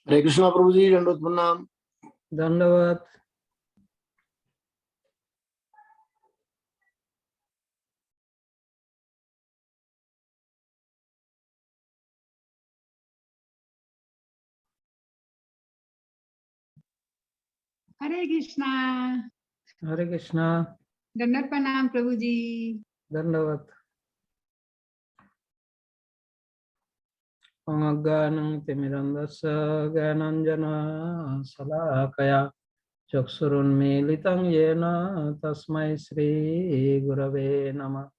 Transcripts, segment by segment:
हरे कृष्णा प्रभु जी, दंडवत प्रणाम। धन्यवाद। हरे कृष्णा। हरे कृष्णा। दंडवत प्रणाम प्रभु जी। धन्यवाद। अज्ञानं तिमिरन्धस्य ज्ञानाञ्जनशलाकया चक्षुरुन्मीलितं येन तस्मै श्रीगुरवे नमः।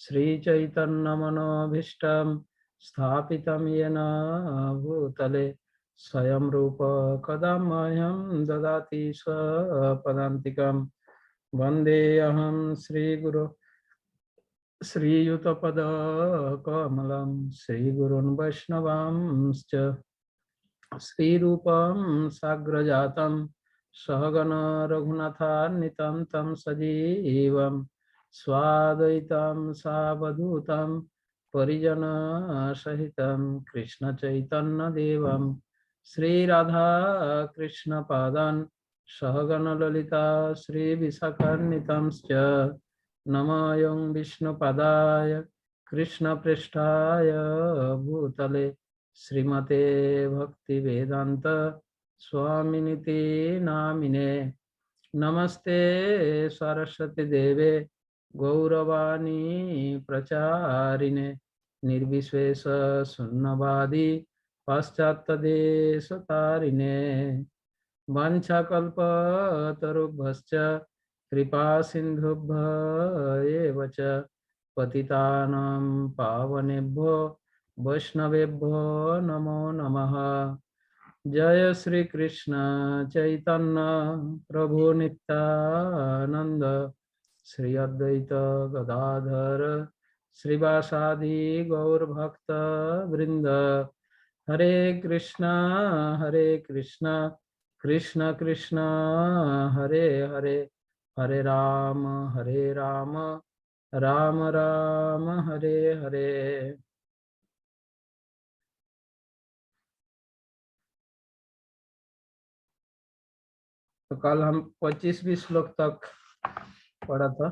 श्रीचैतन्यमनोभीष्टं स्थापितं येन भूतले स्वयं रूप कदा मह्यं ददाति स्वपदान्तिकं। वन्देऽहं श्रीगुरो श्रीयुतपदकमलं श्रीगुरुन् वैष्णवांश्च श्रीरूपं साग्रजातं सहगण रघुनाथान्वितं तं सजीवं स्वाद्वैतं सावधूतं परिजनसहितं कृष्णचैतन्यदेवं श्रीराधा कृष्णपादान् सहगण ललिता श्रीविशाखान्वितंश्च नमायं विष्णुपदाय कृष्णपृष्ठाय भूतले श्रीमते भक्तिवेदांत स्वामिनिति नामिने। नमस्ते सरस्वती देवे गौरवाणी प्रचारिणे निर्विशेष शून्यवादी पाश्चात्यदेशतारिणे वाञ्छाकल्पतरुभ्यश्च कृपा सिन्धुभ्य एव च पतितानां पावनेभ्यो वैष्णवेभ्यो नमो नमः। जय श्री कृष्ण चैतन्य प्रभु नित्यानंद श्री अद्वैत गदाधर श्रीवासादि गौर भक्त वृंद। हरे कृष्णा कृष्ण कृष्ण हरे हरे, हरे राम राम राम हरे हरे। तो कल हम 25वें श्लोक तक पढ़ा था,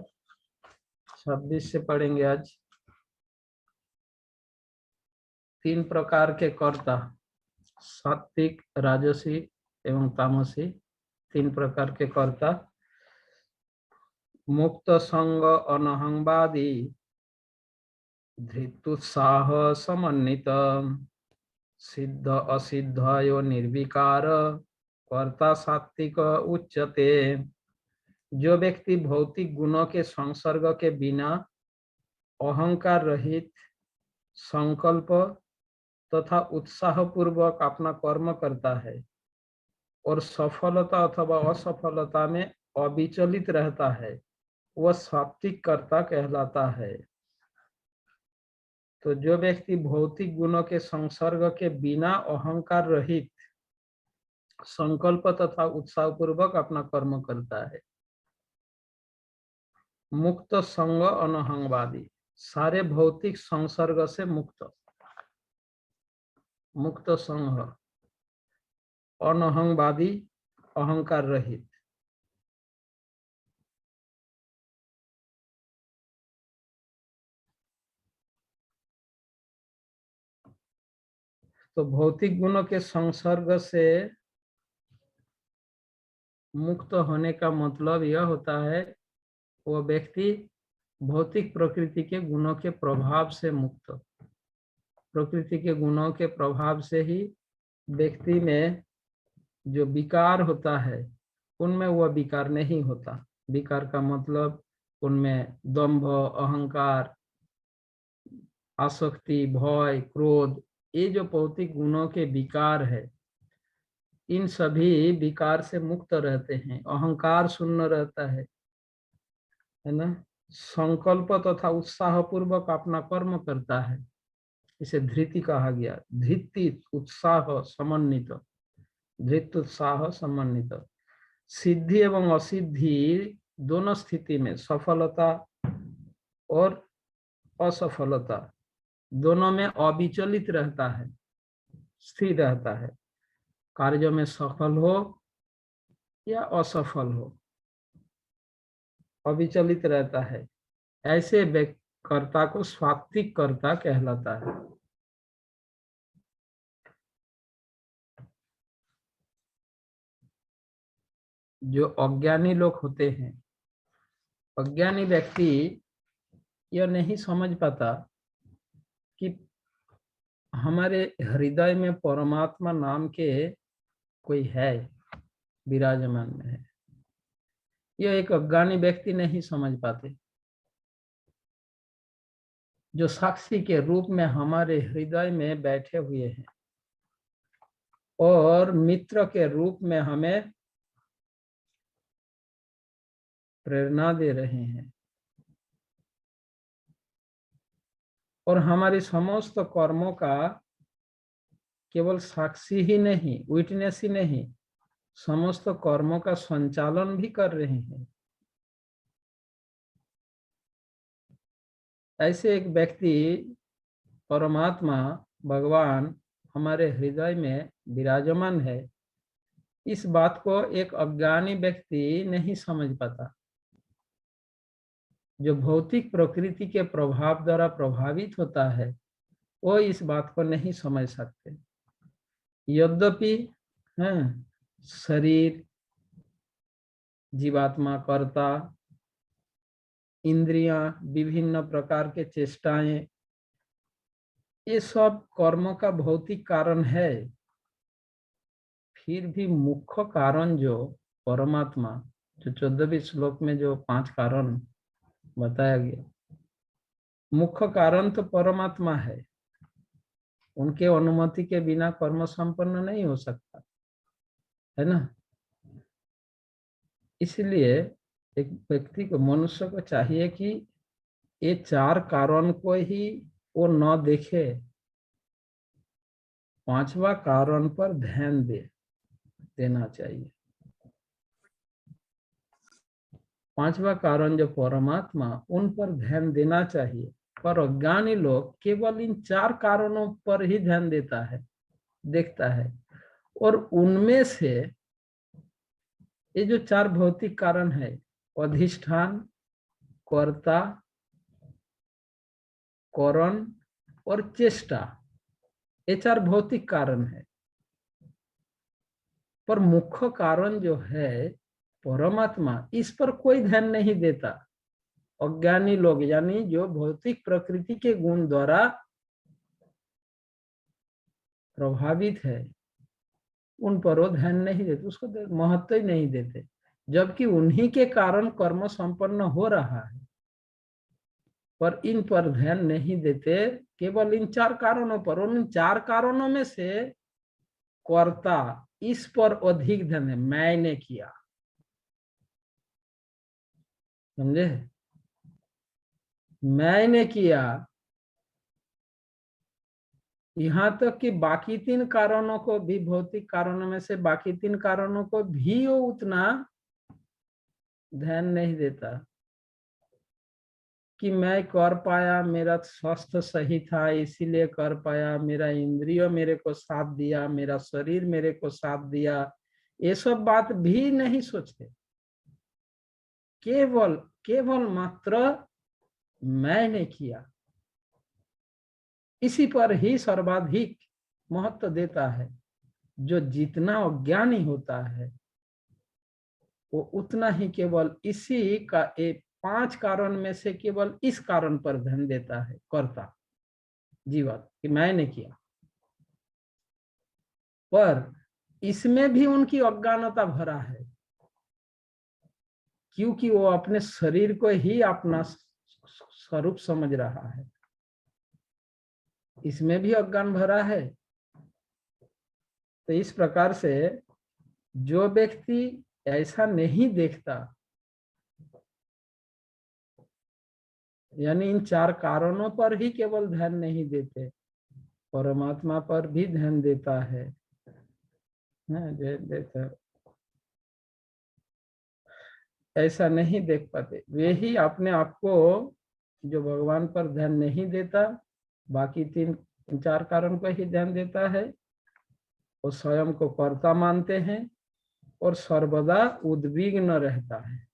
26 से पढ़ेंगे आज। 3 प्रकार के कर्ता, सात्विक, राजसी एवं तामसी, 3 प्रकार के कर्ता। मुक्त संग अनहंवादी धृत्युत्साह समन्वित सिद्ध असिद्धायो निर्विकार कर्ता सात्विक उच्यते। जो व्यक्ति भौतिक गुणों के संसर्ग के बिना अहंकार रहित संकल्प तथा उत्साह पूर्वक अपना कर्म करता है और सफलता अथवा असफलता में अविचलित रहता है, वह सात्विक कर्ता कहलाता है। तो जो व्यक्ति भौतिक गुणों के संसर्ग के बिना अहंकार रहित संकल्प तथा उत्साह पूर्वक अपना कर्म करता है। मुक्त संग अनहंवादी, सारे भौतिक संसर्ग से मुक्त, मुक्त संग, अनहंवादी, अहंकार रहित। तो भौतिक गुणों के संसर्ग से मुक्त होने का मतलब यह होता है वह व्यक्ति भौतिक प्रकृति के गुणों के प्रभाव से मुक्त। प्रकृति के गुणों के प्रभाव से ही व्यक्ति में जो विकार होता है उनमें वह विकार नहीं होता। विकार का मतलब उनमें दंभ, अहंकार, आसक्ति, भय, क्रोध, ये जो भौतिक गुणों के विकार है, इन सभी विकार से मुक्त रहते हैं। अहंकार शून्य रहता है ना। संकल्प तथा उत्साह पूर्वक अपना कर्म करता है, इसे धृति कहा गया। धृति उत्साह समन्वित, धृत उत्साह समन्वित। सिद्धि एवं असिद्धि दोनों स्थिति में, सफलता और असफलता दोनों में अविचलित रहता है, स्थिर रहता है। कार्यों में सफल हो या असफल हो, अविचलित रहता है, ऐसे कर्ता को सात्विक कर्ता कहलाता है। जो अज्ञानी लोग होते हैं, अज्ञानी व्यक्ति यह नहीं समझ पाता कि हमारे हृदय में परमात्मा नाम के कोई है, विराजमान में है। यह एक अज्ञानी व्यक्ति नहीं समझ पाते। जो साक्षी के रूप में हमारे हृदय में बैठे हुए हैं और मित्र के रूप में हमें प्रेरणा दे रहे हैं और हमारी समस्त कर्मों का केवल साक्षी ही नहीं, विटनेस ही नहीं, समस्त कर्मों का संचालन भी कर रहे हैं, ऐसे एक व्यक्ति परमात्मा भगवान हमारे हृदय में विराजमान है, इस बात को एक अज्ञानी व्यक्ति नहीं समझ पाता। जो भौतिक प्रकृति के प्रभाव द्वारा प्रभावित होता है वो इस बात को नहीं समझ सकते। यद्यपि शरीर, जीवात्मा, कर्ता, इंद्रियां, विभिन्न प्रकार के चेष्टाएं, ये सब कर्मों का भौतिक कारण है। फिर भी मुख्य कारण जो परमात्मा, जो 14वें श्लोक में जो 5 कारण बताया गया, मुख्य कारण तो परमात्मा है। उनके अनुमति के बिना कर्म संपन्न नहीं हो सकता है ना। इसलिए एक व्यक्ति को, मनुष्य को चाहिए कि ये 4 कारण को ही वो न देखे, 5वां कारण पर ध्यान देना चाहिए। 5वां कारण जो परमात्मा, उन पर ध्यान देना चाहिए। पर अज्ञानी लोग केवल इन 4 कारणों पर ही ध्यान देखता है और उनमें से ये जो 4 भौतिक कारण है, अधिष्ठान, कर्ता, करण और चेष्टा, ये 4 भौतिक कारण है। पर मुख्य कारण जो है परमात्मा, इस पर कोई ध्यान नहीं देता। अज्ञानी लोग, यानी जो भौतिक प्रकृति के गुण द्वारा प्रभावित है, उन पर वो ध्यान नहीं देते, उसको महत्व ही नहीं देते, जबकि उन्हीं के कारण कर्म संपन्न हो रहा है। पर इन पर ध्यान नहीं देते, केवल इन 4 कारणों पर। और इन 4 कारणों में से कर्ता, इस पर अधिक ध्यान है, मैंने किया, समझे, मैंने किया। यहाँ तक कि बाकी 3 कारणों को भी, भौतिक कारणों में से बाकी 3 कारणों को भी वो उतना ध्यान नहीं देता कि मैं कर पाया, मेरा स्वास्थ्य सही था इसीलिए कर पाया, मेरा इंद्रिय मेरे को साथ दिया, मेरा शरीर मेरे को साथ दिया, ये सब बात भी नहीं सोचते। केवल मात्र मैंने किया, इसी पर ही सर्वाधिक महत्व देता है। जो जितना अज्ञानी होता है वो उतना ही केवल इसी का 5 कारण में से केवल इस कारण पर ध्यान देता है, कर्ता, जीवात्मा, कि मैंने किया। पर इसमें भी उनकी अज्ञानता भरा है, क्योंकि वो अपने शरीर को ही अपना स्वरूप समझ रहा है। इसमें भी अज्ञान भरा है। तो इस प्रकार से जो व्यक्ति ऐसा नहीं देखता, यानी इन 4 कारणों पर ही केवल ध्यान नहीं देते, परमात्मा पर भी ध्यान देता है, ऐसा नहीं देख पाते। वे ही अपने आप को, जो भगवान पर ध्यान नहीं देता, बाकी 3-4 कारण पर ही ध्यान देता है, वो स्वयं को कर्ता मानते हैं और सर्वदा उद्विग्न रहता है।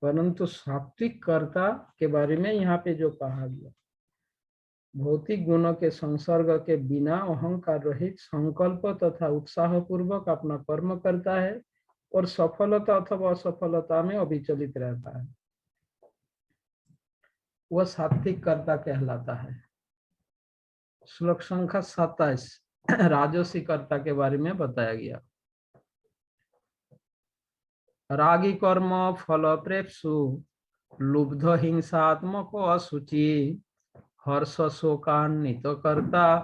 परंतु सात्विक कर्ता के बारे में यहाँ पे जो कहा गया, भौतिक गुणों के संसर्ग के बिना अहंकार रहित संकल्प तथा उत्साह पूर्वक अपना कर्म करता है और सफलता अथवा असफलता में अविचलित रहता है, वह सात्विक कर्ता कहलाता है। श्लोक संख्या 27 राजसी कर्ता के बारे में बताया गया। रागी कर्म फल प्रेप्सु लुब्ध हिंसात्मक असुचि हर्ष शोकान्वित कर्ता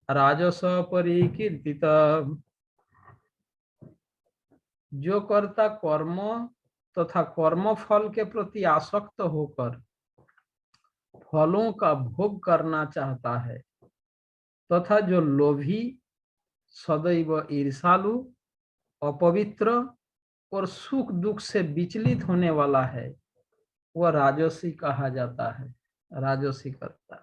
राजस परिकीर्तित। जो कर्ता कर्म तथा कर्म फल के प्रति आसक्त होकर फलों का भोग करना चाहता है तथा जो लोभी, सदैव ईर्षालु, अपवित्र और सुख दुख से विचलित होने वाला है, वह राजसी कहा जाता है। राजसी कर्ता।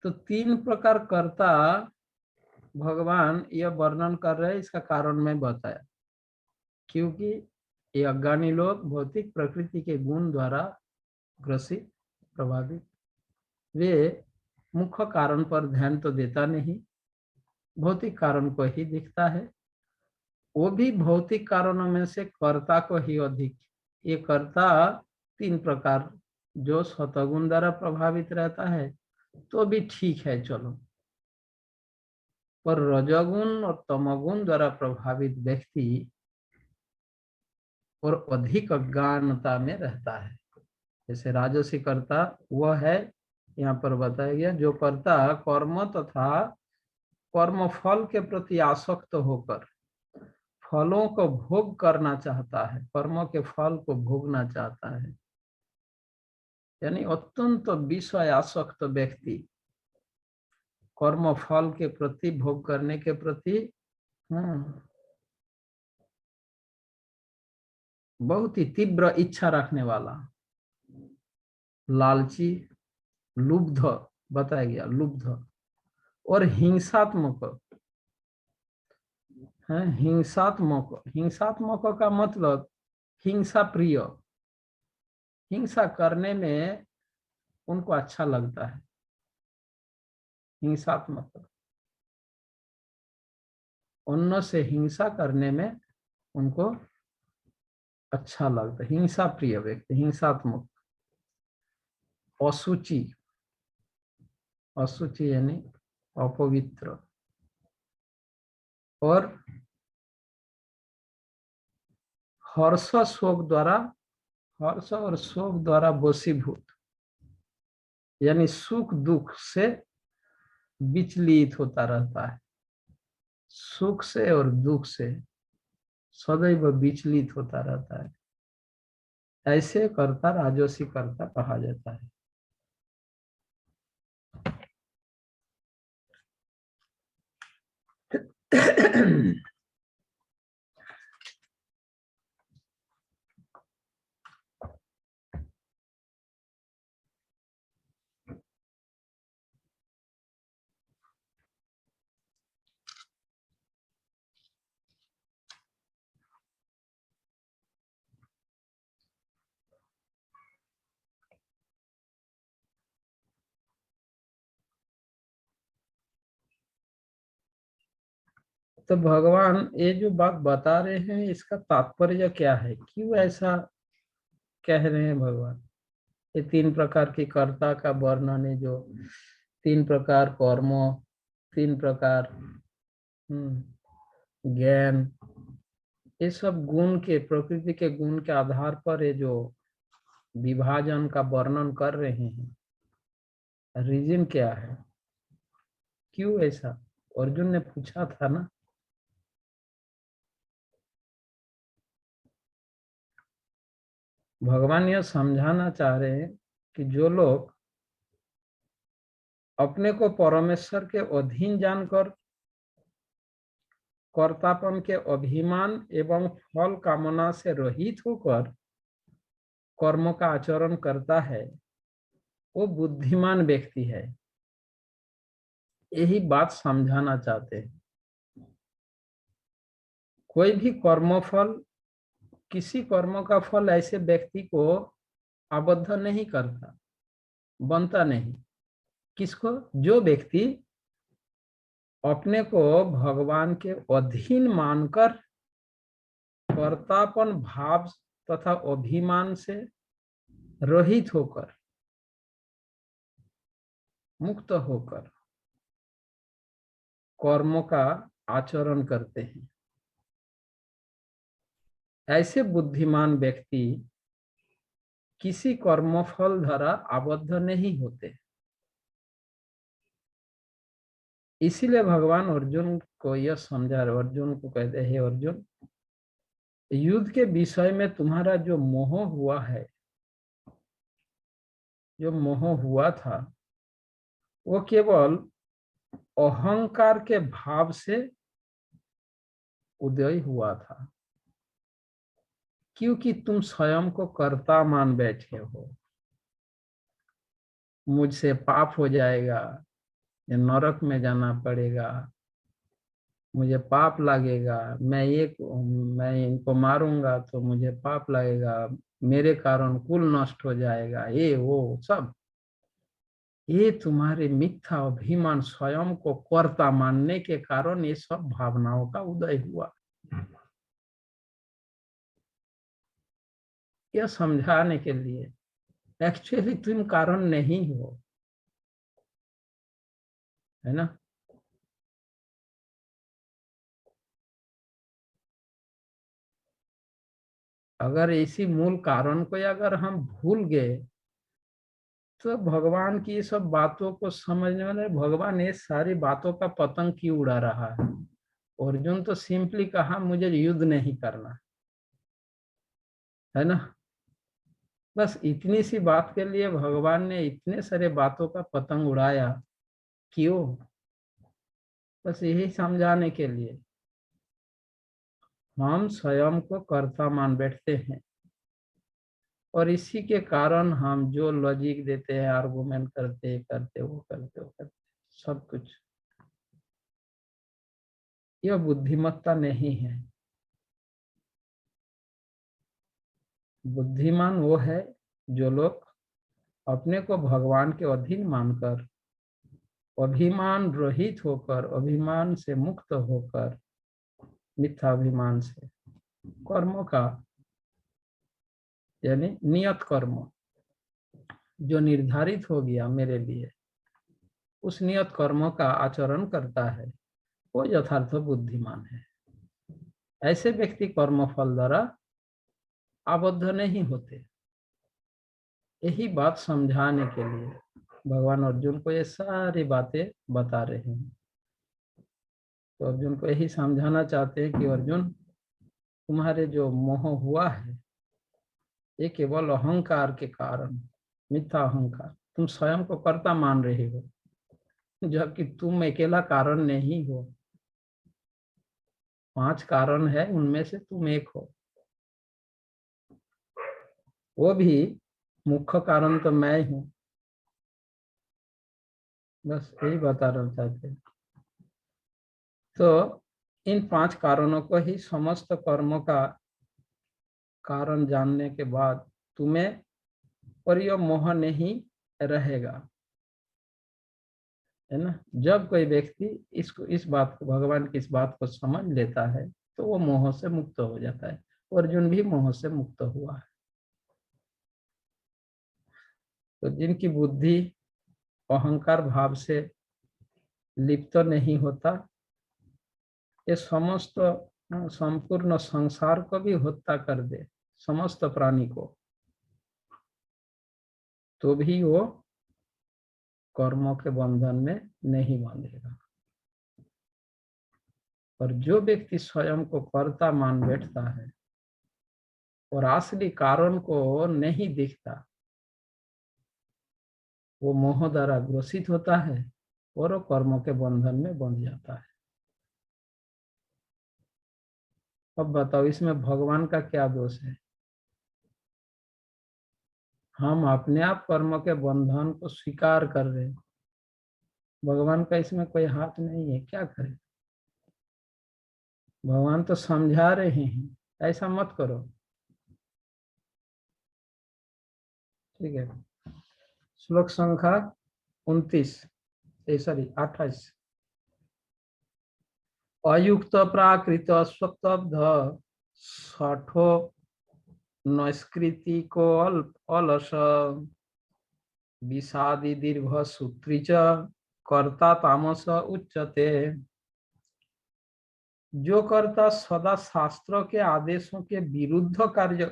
तो 3 प्रकार कर्ता भगवान यह वर्णन कर रहे हैं, इसका कारण मैं बताया। क्योंकि ये अज्ञानी लोग भौतिक प्रकृति के गुण द्वारा ग्रसित, प्रभावित, वे मुख्य कारण पर ध्यान तो देता नहीं, भौतिक कारण को ही दिखता है। वो भी भौतिक कारणों में से कर्ता को ही अधिक। ये कर्ता 3 प्रकार, जो सतगुण द्वारा प्रभावित रहता है तो भी ठीक है, चलो, पर रजोगुण और तमोगुण द्वारा प्रभावित व्यक्ति और अधिक अज्ञानता में रहता है। जैसे राजसी कर्ता वह है, यहाँ पर बताया गया, जो कर्ता कर्म तथा कर्म फल के प्रति आसक्त होकर फलों को भोग करना चाहता है, कर्मों के फल को भोगना चाहता है, यानी अत्यंत विषय आसक्त व्यक्ति कर्म फल के प्रति, भोग करने के प्रति बहुत ही तीव्र इच्छा रखने वाला, लालची, लुब्ध बताया गया, लुब्ध और हिंसात्मक है। हिंसात्मक, हिंसात्मक का मतलब हिंसा प्रिय, हिंसा करने में उनको अच्छा लगता है। हिंसात्मक, अन्य से हिंसा करने में उनको अच्छा लगता है, हिंसा प्रिय व्यक्ति, हिंसात्मक। असुचि, असुचि यानी अपवित्र, और हर्ष शोक द्वारा, हर्ष और शोक द्वारा वशीभूत, यानी सुख दुख से विचलित होता रहता है, सुख से और दुख से सदैव विचलित होता रहता है। ऐसे कर्ता राजसी कर्ता कहा जाता है। तो भगवान ये जो बात बता रहे हैं, इसका तात्पर्य क्या है, क्यों ऐसा कह रहे हैं भगवान? ये 3 प्रकार की कर्ता का वर्णन है, जो 3 प्रकार कर्म, 3 प्रकार ज्ञान, ये सब गुण के, प्रकृति के गुण के आधार पर ये जो विभाजन का वर्णन कर रहे हैं, रीजन क्या है, क्यों ऐसा? अर्जुन ने पूछा था ना। भगवान यह समझाना चाह रहे हैं कि जो लोग अपने को परमेश्वर के अधीन जानकर कर्तापन के अभिमान एवं फल कामना से रहित होकर कर्मों का आचरण करता है वो बुद्धिमान व्यक्ति है, यही बात समझाना चाहते हैं। कोई भी कर्मफल, किसी कर्म का फल ऐसे व्यक्ति को आबद्ध नहीं करता, बनता नहीं। किसको? जो व्यक्ति अपने को भगवान के अधीन मानकर कर्तापन भाव तथा अभिमान से रहित होकर, मुक्त होकर कर्मों का आचरण करते हैं, ऐसे बुद्धिमान व्यक्ति किसी कर्मफल द्वारा आबद्ध नहीं होते। इसीलिए भगवान अर्जुन को यह समझा रहे, अर्जुन को कहते हैं, अर्जुन युद्ध के विषय में तुम्हारा जो मोह हुआ है, जो मोह हुआ था, वो केवल अहंकार के भाव से उदय हुआ था, क्योंकि तुम स्वयं को कर्ता मान बैठे हो। मुझसे पाप हो जाएगा, ये नरक में जाना पड़ेगा, मुझे पाप लगेगा, मैं इनको मारूंगा तो मुझे पाप लगेगा, मेरे कारण कुल नष्ट हो जाएगा, ये वो सब, ये तुम्हारे मिथ्या अभिमान, स्वयं को कर्ता मानने के कारण ये सब भावनाओं का उदय हुआ। यह समझाने के लिए, एक्चुअली तुम कारण नहीं हो, है ना। अगर इसी मूल कारण को अगर हम भूल गए तो भगवान की सब बातों को समझने वाले, भगवान ये सारी बातों का पतंग क्यों उड़ा रहा है। अर्जुन तो सिंपली कहा मुझे युद्ध नहीं करना, है ना। बस इतनी सी बात के लिए भगवान ने इतने सारे बातों का पतंग उड़ाया, क्यों? बस यही समझाने के लिए। हम स्वयं को कर्ता मान बैठते हैं और इसी के कारण हम जो लॉजिक देते हैं, आर्गुमेंट करते वो करते सब कुछ, यह बुद्धिमत्ता नहीं है। बुद्धिमान वो है जो लोग अपने को भगवान के अधीन मानकर, अभिमान रहित होकर, अभिमान से मुक्त होकर, मिथ्याभिमान से कर्मों का, यानी नियत कर्म जो निर्धारित हो गया मेरे लिए, उस नियत कर्मों का आचरण करता है, वो यथार्थ बुद्धिमान है। ऐसे व्यक्ति कर्मफल द्वारा आबद्ध नहीं होते। यही बात समझाने के लिए भगवान अर्जुन को ये सारी बातें बता रहे हैं। तो अर्जुन को यही समझाना चाहते हैं कि अर्जुन, तुम्हारे जो मोह हुआ है ये केवल अहंकार के कारण, मिथ्या अहंकार, तुम स्वयं को कर्ता मान रहे हो, जबकि तुम अकेला कारण नहीं हो। 5 कारण है, उनमें से तुम एक हो। वो भी मुख्य कारण तो मैं हूं। बस यही बताना चाहते हैं। तो इन 5 कारणों को ही समस्त कर्मों का कारण जानने के बाद तुम्हें और यह मोह नहीं रहेगा, है ना। जब कोई व्यक्ति इस बात को, भगवान की इस बात को समझ लेता है तो वो मोह से मुक्त हो जाता है। अर्जुन भी मोह से मुक्त हुआ है। तो जिनकी बुद्धि अहंकार भाव से लिप्त नहीं होता, ये समस्त संपूर्ण संसार को भी हत्या कर दे, समस्त प्राणी को, तो भी वो कर्मों के बंधन में नहीं बांधेगा। और जो व्यक्ति स्वयं को कर्ता मान बैठता है और असली कारण को नहीं दिखता, वो मोह द्वारा ग्रसित होता है और वो कर्मों के बंधन में बंध जाता है। अब बताओ इसमें भगवान का क्या दोष है? हम अपने आप कर्म के बंधन को स्वीकार कर रहे हैं, भगवान का इसमें कोई हाथ नहीं है, क्या करें। भगवान तो समझा रहे हैं ऐसा मत करो, ठीक है। श्लोक संख्या 29 सॉरी 28। अयुक्त प्राकृत स्वतब्ध सठो नस्कृति को अलस विषादी दीर्घ सूत्री च कर्ता तामस उच्चते। जो कर्ता सदा शास्त्रों के आदेशों के विरुद्ध कार्य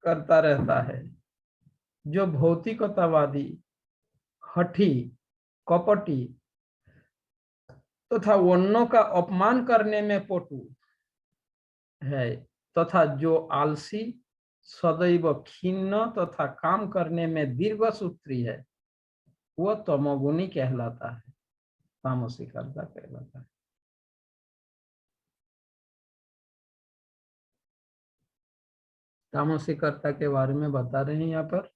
करता रहता है, जो भौतिकतावादी, हठी, कपटी तथा वर्णों का अपमान करने में पटु है, तथा जो आलसी, सदैव खिन्न तथा काम करने में दीर्घ सूत्री है, वह तमोगुणी कहलाता है, तामसी कर्ता कहलाता है। तामसी कर्ता के बारे में बता रहे हैं यहाँ पर,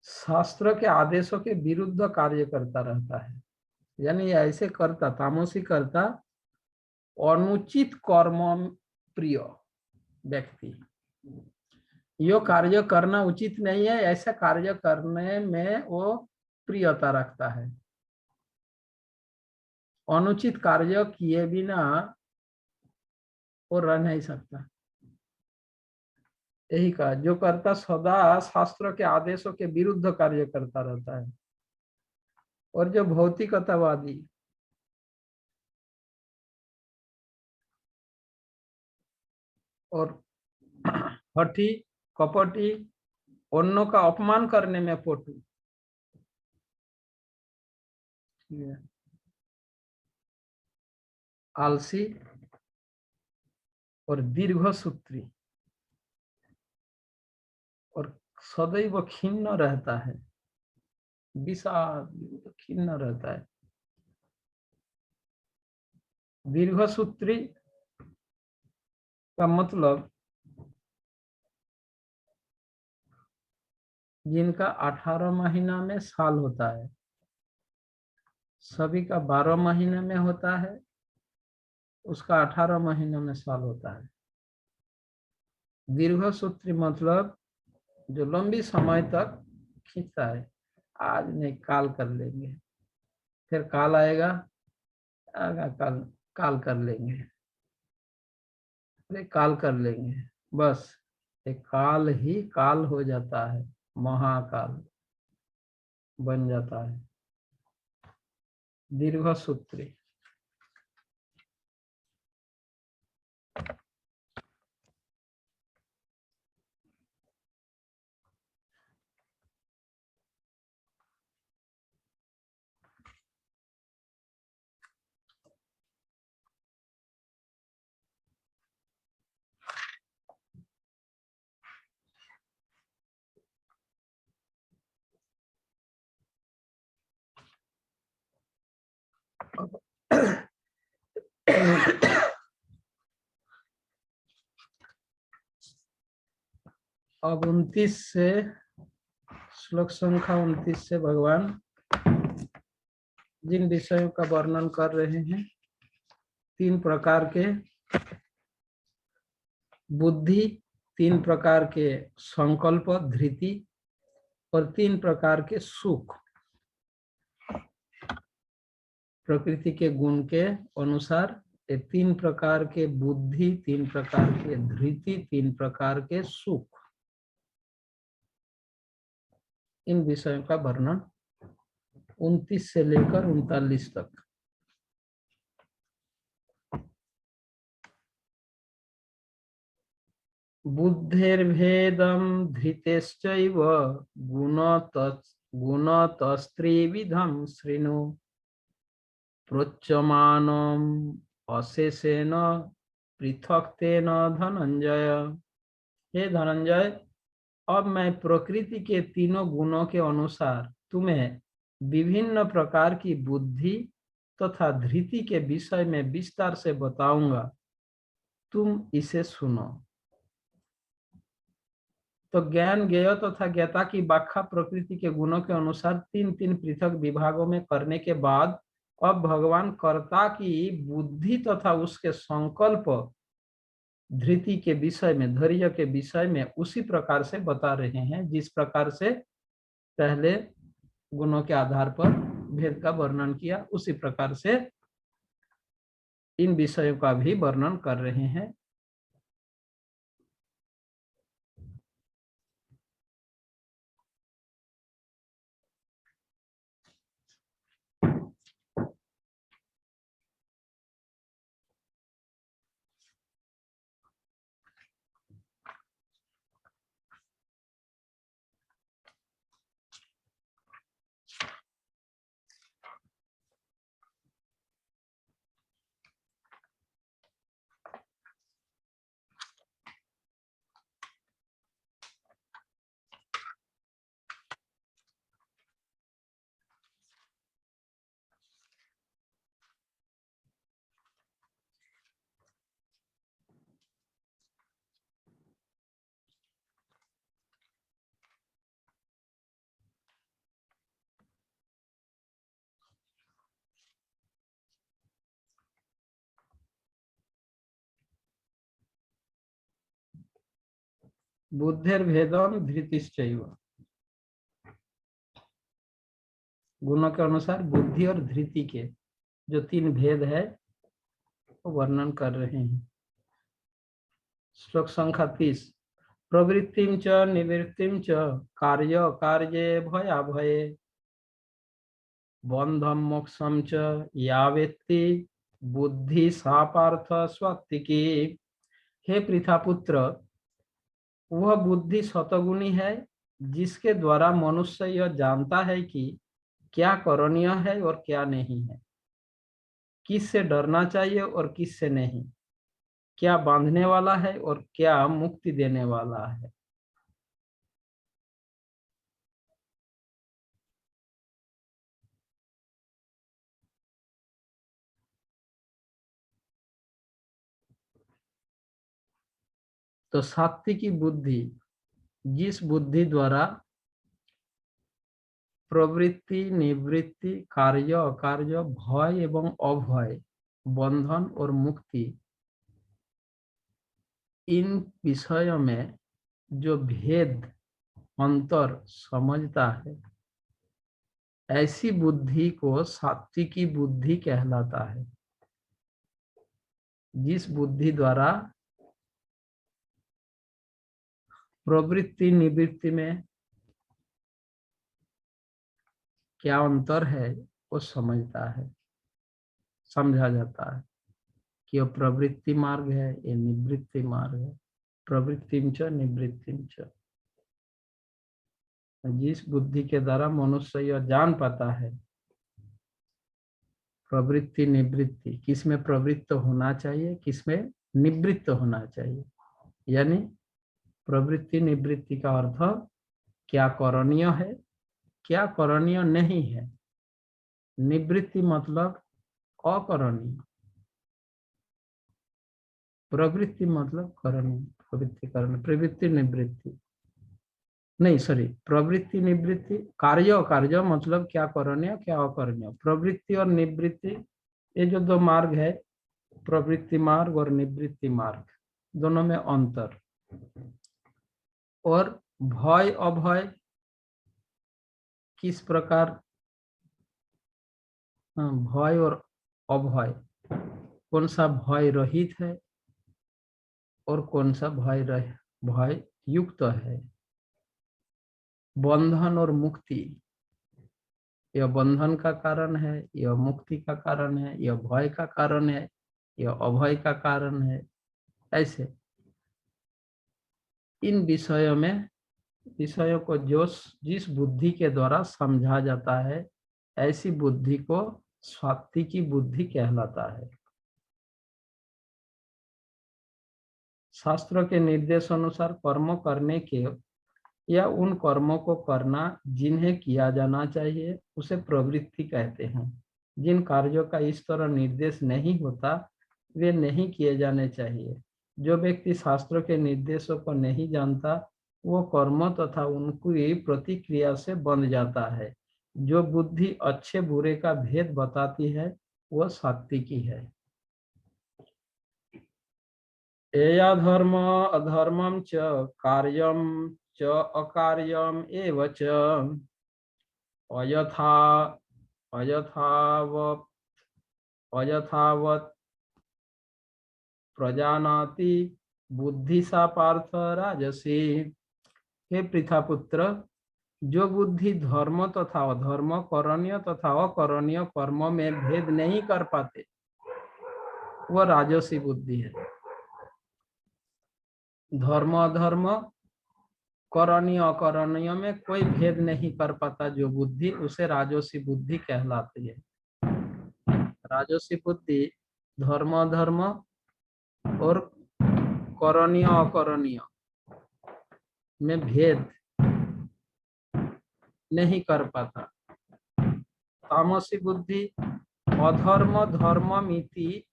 शास्त्र के आदेशों के विरुद्ध कार्य करता रहता है, यानी ऐसे कर्ता, तामसी कर्ता अनुचित कर्म प्रिय व्यक्ति, यो कार्य करना उचित नहीं है, ऐसा कार्य करने में वो प्रियता रखता है। अनुचित कार्य किए बिना वो रह नहीं सकता। यही कहा, जो कर्ता सदा शास्त्र के आदेशों के विरुद्ध कार्य करता रहता है, और जो भौतिकतावादी, और हठी, कपटी, अन्यों का अपमान करने में पटु, आलसी और दीर्घ सूत्री और सदैव खिन्न रहता है, विषाद खिन्न रहता है। दीर्घ सूत्री का मतलब जिनका 18 महीना में साल होता है, सभी का 12 महीने में होता है, उसका 18 महीनों में साल होता है। दीर्घ सूत्री मतलब जो लंबी समय तक खींचता है, आज नहीं काल कर लेंगे, फिर काल आएगा, काल काल कर लेंगे, अरे काल कर लेंगे, बस एक काल ही काल हो जाता है, महाकाल बन जाता है। दीर्घ सूत्री अब 29 से, श्लोक संख्या 29 से भगवान जिन विषयों का वर्णन कर रहे हैं, 3 प्रकार के बुद्धि, 3 प्रकार के संकल्प धृति और 3 प्रकार के सुख, प्रकृति के गुण के अनुसार ये 3 प्रकार के बुद्धि, 3 प्रकार के धृति, 3 प्रकार के सुख, इन विषयों का वर्णन 29 से लेकर 39 तक। बुद्धेर्भेदं धृतेश्चैव गुणतस्त्रिविधं शृणु प्रोच्यमानम् अशेषेण पृथक्तेन धनंजय। हे धनंजय, अब मैं प्रकृति के तीनों गुणों के अनुसार तुम्हें विभिन्न प्रकार की बुद्धि तथा धृति के विषय में विस्तार से बताऊंगा, तुम इसे सुनो। तो ज्ञान ज्ञेय तथा ज्ञाता की व्याख्या प्रकृति के गुणों के अनुसार तीन तीन पृथक विभागों में करने के बाद अब भगवान कर्ता की बुद्धि तथा उसके संकल्प धृति के विषय में, धैर्य के विषय में उसी प्रकार से बता रहे हैं जिस प्रकार से पहले गुणों के आधार पर भेद का वर्णन किया, उसी प्रकार से इन विषयों का भी वर्णन कर रहे हैं। बुद्धिर्भेदम धृतिश्चैव, गुणों के अनुसार बुद्धि और धृति के जो तीन भेद है वो वर्णन कर रहे हैं। श्लोक संख्या 30। प्रवृत्तिं च निवृत्तिं च कार्य कार्ये भयाभये बंधम मोक्षम च या वेत्ति बुद्धि सा पार्थ स्वात्तिकी। हे पृथापुत्र, वह बुद्धि सतगुणी है जिसके द्वारा मनुष्य यह जानता है कि क्या करणीय है और क्या नहीं है, किससे डरना चाहिए और किससे नहीं, क्या बांधने वाला है और क्या मुक्ति देने वाला है। तो सात्विकी बुद्धि, जिस बुद्धि द्वारा प्रवृत्ति निवृत्ति कार्य अकार्य भय एवं अभय बंधन और मुक्ति इन विषयों में जो भेद अंतर समझता है, ऐसी बुद्धि को सात्विकी बुद्धि कहलाता है। जिस बुद्धि द्वारा प्रवृत्ति निवृत्ति में क्या अंतर है वो समझता है, समझा जाता है कि यह प्रवृत्ति मार्ग है, ये निवृत्ति मार्ग है। प्रवृत्तिं च निवृत्तिं च, जिस बुद्धि के द्वारा मनुष्य यह जान पाता है प्रवृत्ति निवृत्ति, किसमें प्रवृत्त होना चाहिए किसमें निवृत्त होना चाहिए, यानी प्रवृत्ति निवृत्ति का अर्थ क्या करणीय है क्या करणीय नहीं है। निवृत्ति मतलब अकरणीय, प्रवृत्ति मतलब करणीय, प्रवृत्ति करणीय, प्रवृत्ति निवृत्ति नहीं, सॉरी, प्रवृत्ति निवृत्ति कार्य कार्य मतलब क्या करणीय क्या अकरणीय। प्रवृत्ति और निवृत्ति ये जो दो मार्ग है, प्रवृत्ति मार्ग और निवृत्ति मार्ग, दोनों में अंतर। और भय अभय किस प्रकार, भय और अभय, कौन सा भय रहित है और कौन सा भय युक्त है। बंधन और मुक्ति, यह बंधन का कारण है, यह मुक्ति का कारण है, यह भय का कारण है, यह अभय का कारण है। ऐसे इन विषयों को जिस बुद्धि के द्वारा समझा जाता है, ऐसी बुद्धि को सात्विकी बुद्धि कहलाता है। शास्त्रों के निर्देश अनुसार कर्म करने के या उन कर्मों को करना जिन्हें किया जाना चाहिए उसे प्रवृत्ति कहते हैं। जिन कार्यों का इस तरह निर्देश नहीं होता वे नहीं किए जाने चाहिए। जो व्यक्ति शास्त्रों के निर्देशों को नहीं जानता वो कर्म तथा उनकी प्रतिक्रिया से बंध जाता है। जो बुद्धि अच्छे बुरे का भेद बताती है वह सात्विकी है। एया धर्म अधर्मं च कार्यं च अकार्यम एव च अयथा अयथावत् अयथावत् प्रजानाति बुद्धि सा पार्थ राजसी। हे पृथापुत्र, जो बुद्धि धर्म तथा अधर्म, करणीय तथा अकरणीय कर्म में भेद नहीं कर पाते, वह राजसी बुद्धि है। धर्म अधर्म, करणीय अकरणीय में कोई भेद नहीं कर पाता जो बुद्धि, उसे राजसी बुद्धि कहलाती है। राजसी बुद्धि धर्म अधर्म और करणीय अकरणीय में भेद नहीं कर पाता। तामसी बुद्धि अधर्म धर्ममिति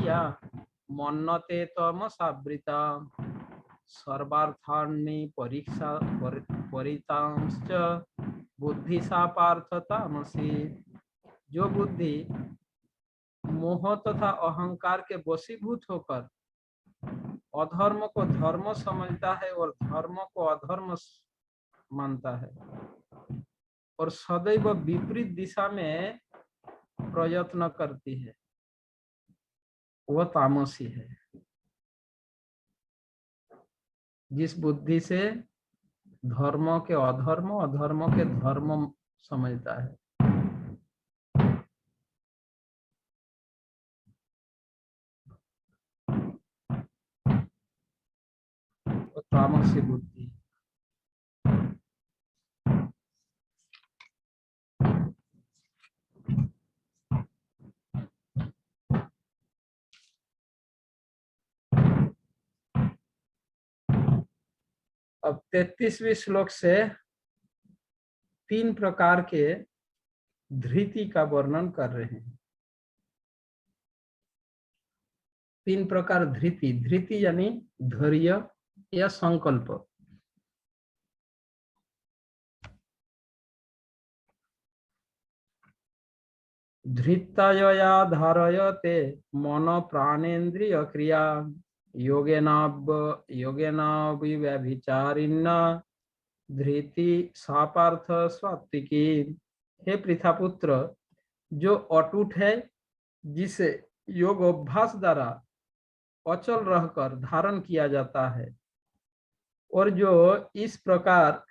या मन्नते तमसावृता सर्वार्थानि परितांश्च बुद्धि सा पार्थ तामसी। जो बुद्धि मोह तथा अहंकार के वशीभूत होकर अधर्म को धर्म समझता है और धर्म को अधर्म मानता है और सदैव विपरीत दिशा में प्रयत्न करती है, वह तामसी है। जिस बुद्धि से धर्म के अधर्म, अधर्म के धर्म समझता है, वो तामसी बुद्धि। अब 33वें श्लोक से 3 प्रकार के धृति का वर्णन कर रहे हैं। 3 प्रकार धृति, धृति यानी धैर्य या संकल्प। धृत्तया धारयते मन प्राणेन्द्रिय क्रिया योगेनाव्यभिचारिण्य धृति सा पार्थ सात्विकी। हे पृथापुत्र, जो अटूट है, जिसे योग अभ्यास द्वारा अचल रहकर धारण किया जाता है और जो इस प्रकार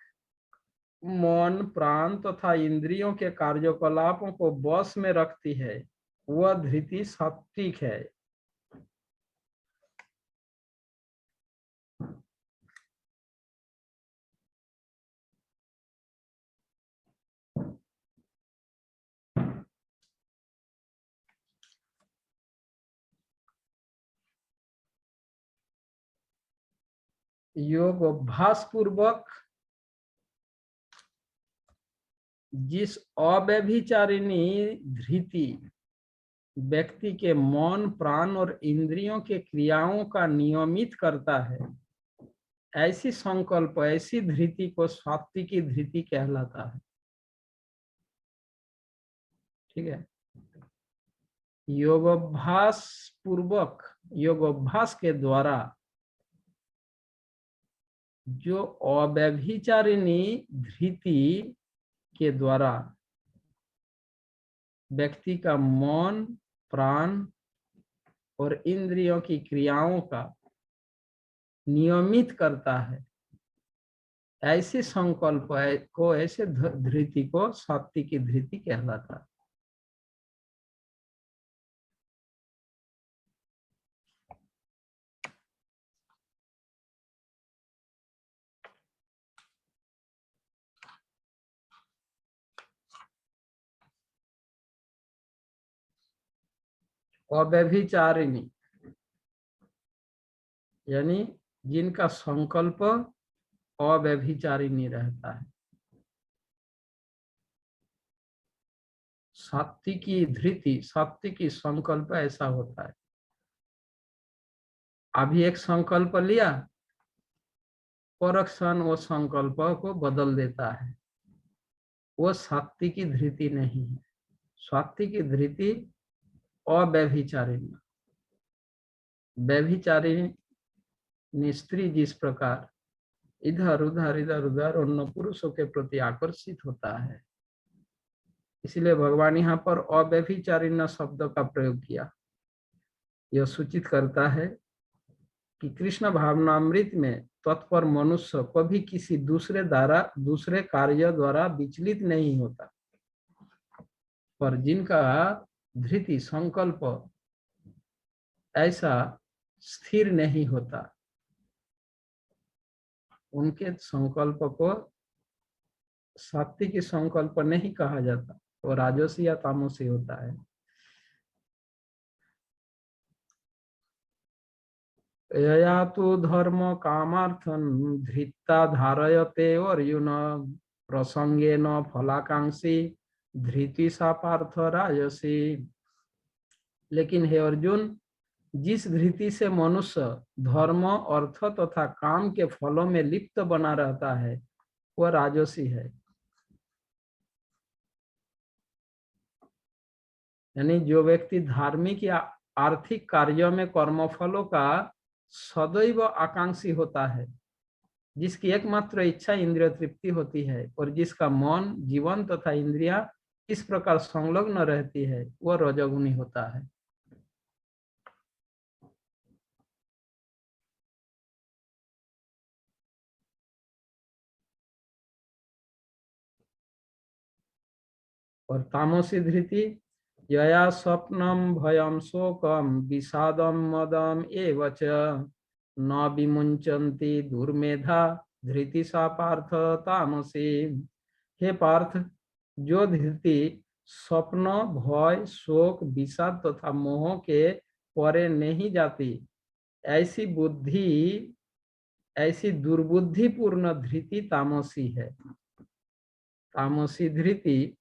मन प्राण तथा इंद्रियों के कार्यकलापों को वश में रखती है, वह धृति सात्विक है। योग अभ्यास पूर्वक जिस अव्यभिचारिणी धृति व्यक्ति के मन प्राण और इंद्रियों के क्रियाओं का नियमित करता है, ऐसी संकल्प, ऐसी धृति को सात्विकी धृति कहलाता है। ठीक है। योगाभ्यास पूर्वक, योगाभ्यास के द्वारा जो अव्यभिचारिणी धृति के द्वारा व्यक्ति का मन प्राण और इंद्रियों की क्रियाओं का नियमित करता है, ऐसे संकल्प को, ऐसे धृति को सात्विकी धृति कहलाता है। अव्यभिचारिणी यानी जिनका संकल्प अव्यभिचारिणी रहता है। सात्विकी धृति, सात्विकी संकल्प ऐसा होता है। अभी एक संकल्प लिया, पर क्षण वो संकल्प को बदल देता है। वो सात्विकी धृति नहीं है। सात्विकी धृति अव्यभिचारिणी, व्यभिचारिणी स्त्री जिस प्रकार इधर उधर अन्य पुरुषों के प्रति आकर्षित होता है, इसलिए भगवान यहाँ पर अव्यभिचारिणी शब्द का प्रयोग किया। यह सूचित करता है कि कृष्ण भावनामृत में तत्पर मनुष्य कभी किसी दूसरे कार्य द्वारा विचलित नहीं होता, पर जिनका धृति संकल्प ऐसा स्थिर नहीं होता, उनके संकल्प को सात्विक संकल्प नहीं कहा जाता, वो राजसी या तामसी होता है। यया तो धर्म कामार्थं धृता धारयते अर्जुन प्रसंगेन फलाकांक्षी धृति सा पार्थ राजसी। लेकिन हे अर्जुन, जिस धृति से मनुष्य धर्म अर्थ तथा काम के फलों में लिप्त बना रहता है, वह राजसी है। यानी जो व्यक्ति धार्मिक या आर्थिक कार्यों में कर्मफलों का सदैव आकांक्षी होता है, जिसकी एकमात्र इच्छा इंद्रिय तृप्ति होती है और जिसका मन जीवन तथा इंद्रिया इस प्रकार संलग्न रहती है, वह रजोगुणी होता है। और तामसी धृति यया स्वप्नम भयम शोकम विषादम मदम एवच न विमुंचन्ति दुर्मेधा धृति सा पार्थ तामसी। हे पार्थ, जो धृति स्वप्न भय शोक विषाद तथा मोह के परे नहीं जाती, ऐसी दुर्बुद्धिपूर्ण धृति तामसी है। तामसी धृति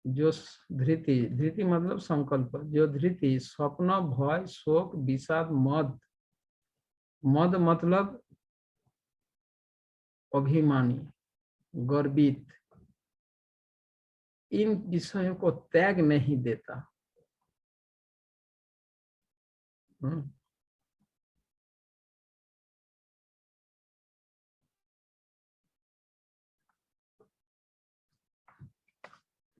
जो धृति मतलब संकल्प, जो धृति स्वप्न भय शोक विषाद मद मतलब अभिमानी गर्वित, इन विषयों को त्याग नहीं देता।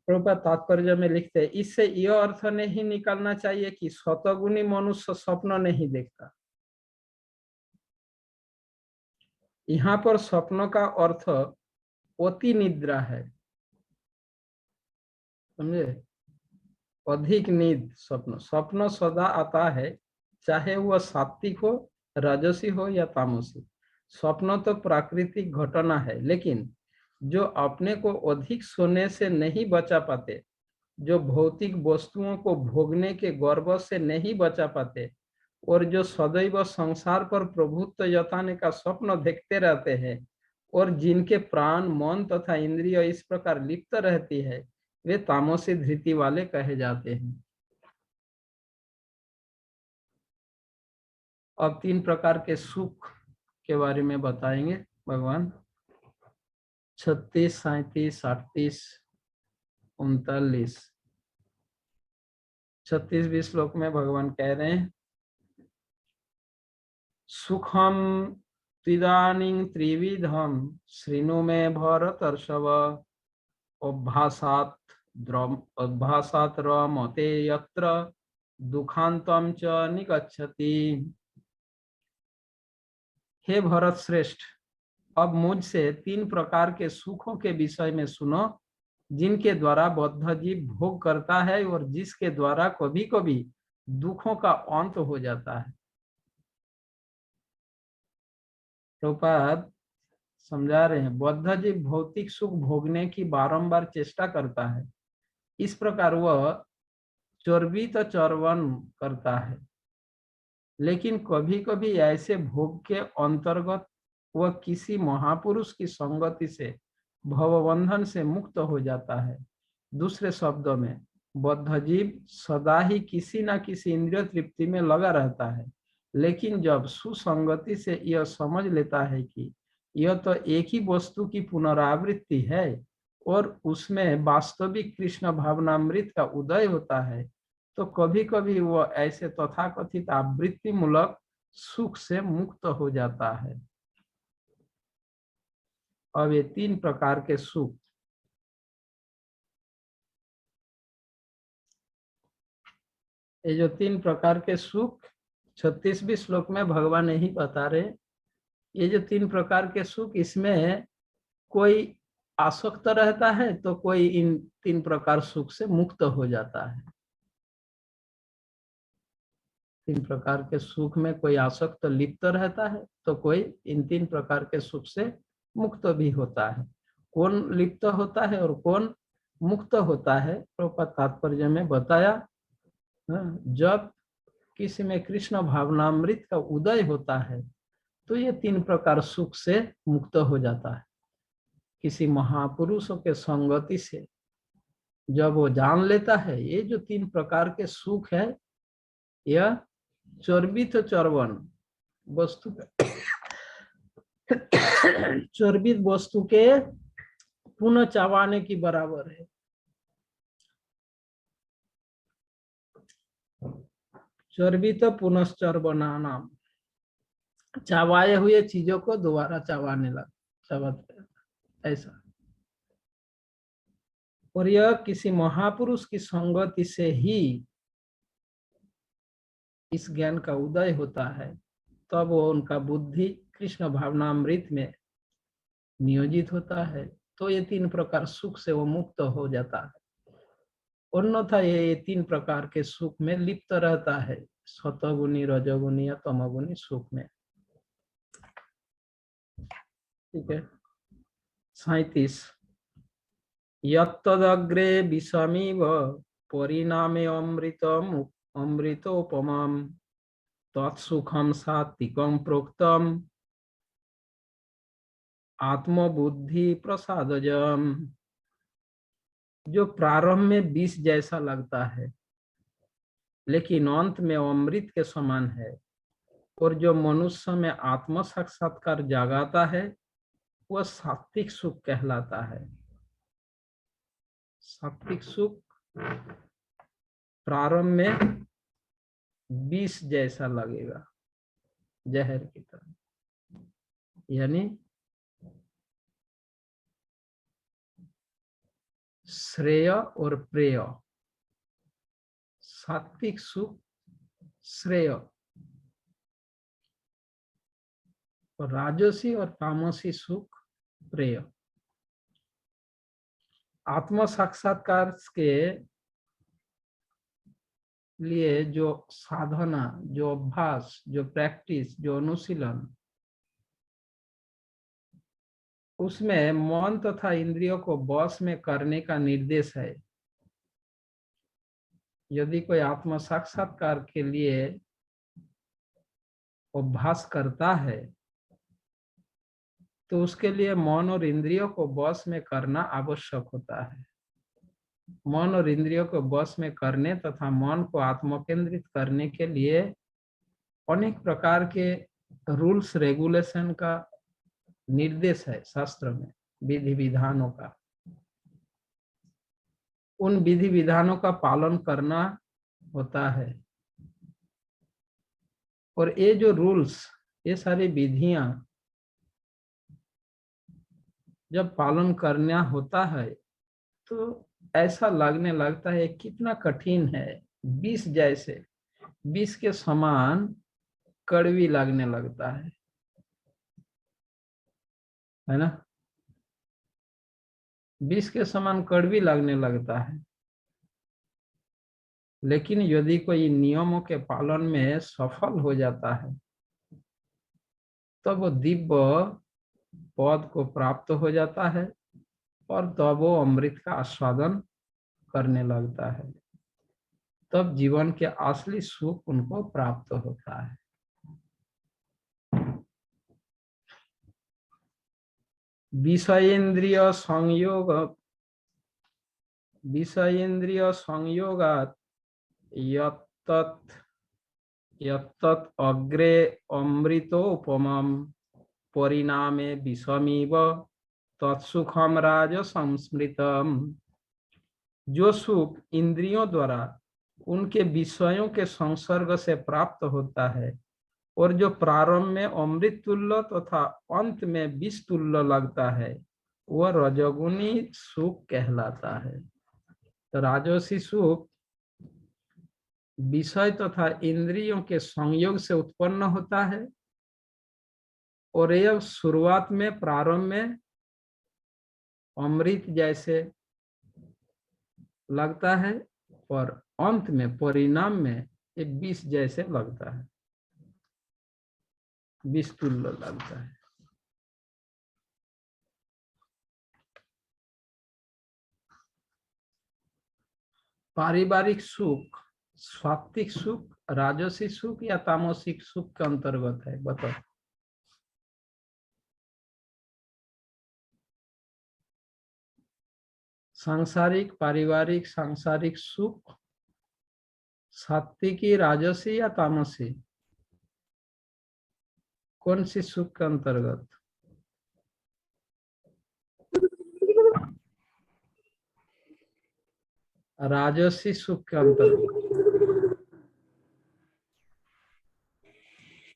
प्रभुपाद तात्पर्य में लिखते हैं, इससे यह अर्थ नहीं निकालना चाहिए कि शतगुणी मनुष्य स्वप्न नहीं देखता। यहाँ पर स्वप्न का अर्थ अति निद्रा है, समझे? अधिक नींद स्वप्न सदा आता है, चाहे वह सात्विक हो, राजसी हो या तामसी। स्वप्न तो प्राकृतिक घटना है, लेकिन जो अपने को अधिक सोने से नहीं बचा पाते, जो भौतिक वस्तुओं को भोगने के गर्व से नहीं बचा पाते और जो सदैव संसार पर प्रभुत्व जताने का स्वप्न देखते रहते हैं और जिनके प्राण मन तथा इंद्रिय इस प्रकार लिप्त रहती है, वे तामसी धृति वाले कहे जाते हैं। अब 3 प्रकार के सुख के बारे में बताएंगे भगवान। 36, 37, 38, 39, 36वें श्लोक में भगवान कह रहे हैं, सुखम त्रिदानीं त्रिविधम शृणु मे भरतर्षभ अभ्यासात् रमते यत्र दुखांतम च निगच्छति। हे भरत श्रेष्ठ, अब मुझसे 3 प्रकार के सुखों के विषय में सुनो, जिनके द्वारा बद्ध जीव भोग करता है और जिसके द्वारा कभी कभी दुखों का अंत हो जाता है। प्रभुपाद समझा रहे हैं, बद्ध जीव भौतिक सुख भोगने की बारंबार चेष्टा करता है, इस प्रकार वह चर्वित चर्वन करता है, लेकिन कभी कभी ऐसे भोग के अंतर्गत वह किसी महापुरुष की संगति से भवबंधन से मुक्त हो जाता है। दूसरे शब्दों में बद्ध जीव सदा ही किसी ना किसी इंद्रिय तृप्ति में लगा रहता है, लेकिन जब सुसंगति से यह समझ लेता है कि यह तो एक ही वस्तु की पुनरावृत्ति है और उसमें वास्तविक कृष्ण भावनामृत का उदय होता है, तो कभी कभी वह ऐसे तथाकथित आवृत्ति मूलक सुख से मुक्त हो जाता है। अब ये 3 प्रकार के सुख, ये जो 3 प्रकार के सुख 36वें श्लोक में भगवान यही बता रहे, ये जो 3 प्रकार के सुख, इसमें कोई आसक्त रहता है तो कोई इन 3 प्रकार सुख से मुक्त हो जाता है। 3 प्रकार के सुख में कोई आसक्त लिप्त रहता है तो कोई इन 3 प्रकार के सुख से मुक्त भी होता है। कौन लिप्त होता है और कौन मुक्त होता है, प्रभुपाद तात्पर्य में बताया। जब किसी में कृष्ण भावनामृत का उदय होता है तो ये 3 प्रकार सुख से मुक्त हो जाता है। किसी महापुरुषों के संगति से जब वो जान लेता है ये जो 3 प्रकार के सुख है, यह चर्बित चर्वण वस्तु चर्बित वस्तु के पुनः चबाने की बराबर है। चर्बित पुनश्चर्वणा नाम, चबाए हुए चीजों को दोबारा चबाने लग चबाते ऐसा। और यह किसी महापुरुष की संगति से ही इस ज्ञान का उदय होता है, तब वो उनका बुद्धि कृष्ण भावनामृत में नियोजित होता है, तो ये 3 प्रकार सुख से वो मुक्त हो जाता है। अन्यथा ये 3 प्रकार के सुख में लिप्त रहता है, सतोगुणी, रजोगुणी या तमोगुणी सुख में। ठीक है। 37 यत्तदग्रे विषमिव परिणामे अमृतोपमम् तत्सुखम सात्विकम प्रोक्तम आत्मबुद्धि प्रसादजम। जो प्रारंभ में विष जैसा लगता है लेकिन अंत में अमृत के समान है, और जो मनुष्य में आत्म साक्षात्कार जगाता है वह सात्विक सुख कहलाता है। सात्विक सुख प्रारंभ में विष जैसा लगेगा, जहर की तरह, यानी श्रेय और प्रेय। सात्विक सुख श्रेय और राजसी और तामसी सुख प्रेय। आत्म साक्षात्कार के लिए जो साधना, जो अभ्यास, जो प्रैक्टिस, जो अनुशीलन, उसमें मन तथा इंद्रियों को वश में करने का निर्देश है। यदि कोई आत्म साक्षात्कार के लिए अभ्यास करता है तो उसके लिए मन और इंद्रियों को वश में करना आवश्यक होता है। मन और इंद्रियों को वश में करने तथा मन को आत्मकेंद्रित करने के लिए अनेक प्रकार के रूल्स रेगुलेशन का निर्देश है शास्त्र में, विधि विधानों का। उन विधि विधानों का पालन करना होता है। और ये जो रूल्स, ये सारी विधियां जब पालन करना होता है तो ऐसा लगने लगता है कितना कठिन है, विष जैसे, विष के समान कड़वी लगने लगता है ना। विष के समान कड़वी लगने लगता है। लेकिन यदि कोई नियमों के पालन में सफल हो जाता है तब वो दिव्य पद को प्राप्त हो जाता है और तब वो अमृत का आस्वादन करने लगता है। तब जीवन के असली सुख उनको प्राप्त होता है। विषयेंद्रिय संयोग विषयेन्द्रिय संयोगात् यत्तत् यत्तत् अग्रे अमृतोपमं परिणामे विषमिव तत्सुखम राज संस्मृतम। जो सुख इंद्रियों द्वारा उनके विषयों के संसर्ग से प्राप्त होता है और जो प्रारंभ में अमृत तुल्य तथा अंत में विष तुल्य लगता है, वह रजोगुणी सुख कहलाता है। तो राजसी सुख विषय तथा इंद्रियों के संयोग से उत्पन्न होता है और यह शुरुआत में प्रारंभ में अमृत जैसे लगता है और अंत में परिणाम में ये विष जैसे लगता है, विष तुल्य लगता है। पारिवारिक सुख सात्विक सुख, राजसी सुख या तामसिक सुख के अंतर्गत है? बताओ। सांसारिक पारिवारिक सांसारिक सुख सात्विकी राजसी या तामसी, कौन सी सुख के अंतर्गत? राजसी सुख के अंतर्गत।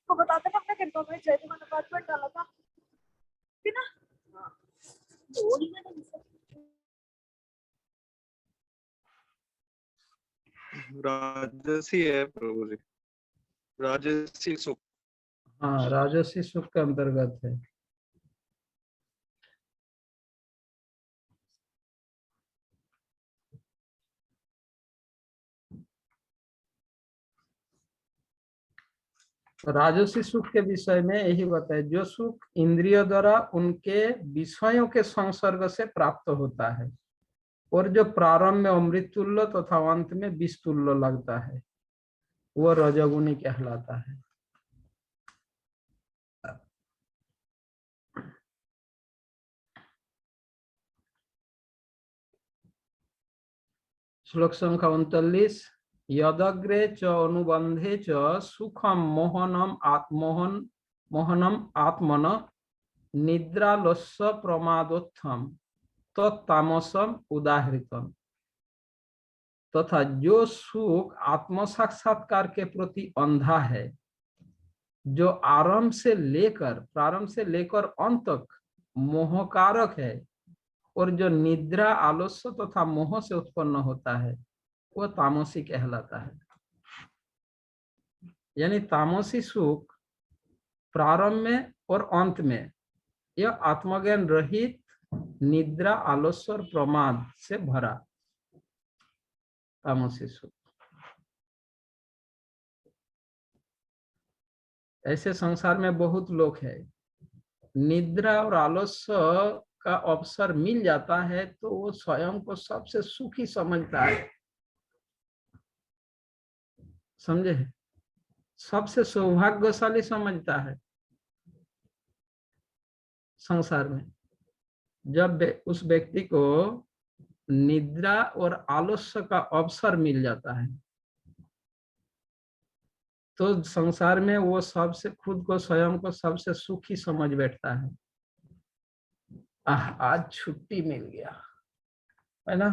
को बताते ना, अपने किनको में जय मन अपार्टमेंट डाला था कि ना, वो ही मैंने राजसी है प्रभु जी, राजसी सुख। हाँ, राजसी सुख के अंतर्गत है। राजसी सुख के विषय में यही बताए, जो सुख इंद्रियों द्वारा उनके विषयों के संसर्ग से प्राप्त होता है और जो प्रारंभ में अमृत तुल्य तथा अंत में विष तुल्य लगता है, वह रजोगुणी कहलाता है। श्लोक संख्या 39। यदग्रे च अनुबंधे च सुखम मोहनम आत्मन निद्रालस्य प्रमादोत्थम तत्तामसम उदाहृतम। तथा जो सुख आत्म साक्षात्कार के प्रति अंधा है, जो प्रारंभ से लेकर अंत तक मोहकारक है और जो निद्रा आलस्य तथा मोह से उत्पन्न होता है, वह तामसी कहलाता है। यानी तामसी सुख प्रारंभ में और अंत में यह आत्मज्ञान रहित निद्रा आलस्य और प्रमाद से भरा तामसी सुख। ऐसे संसार में बहुत लोग हैं, निद्रा और आलस्य का अवसर मिल जाता है तो वो स्वयं को सबसे सुखी समझता है, समझे, सबसे सौभाग्यशाली समझता है संसार में। जब उस व्यक्ति को निद्रा और आलस्य का अवसर मिल जाता है तो संसार में वो सबसे खुद को स्वयं को सबसे सुखी समझ बैठता है। आज छुट्टी मिल गया है ना,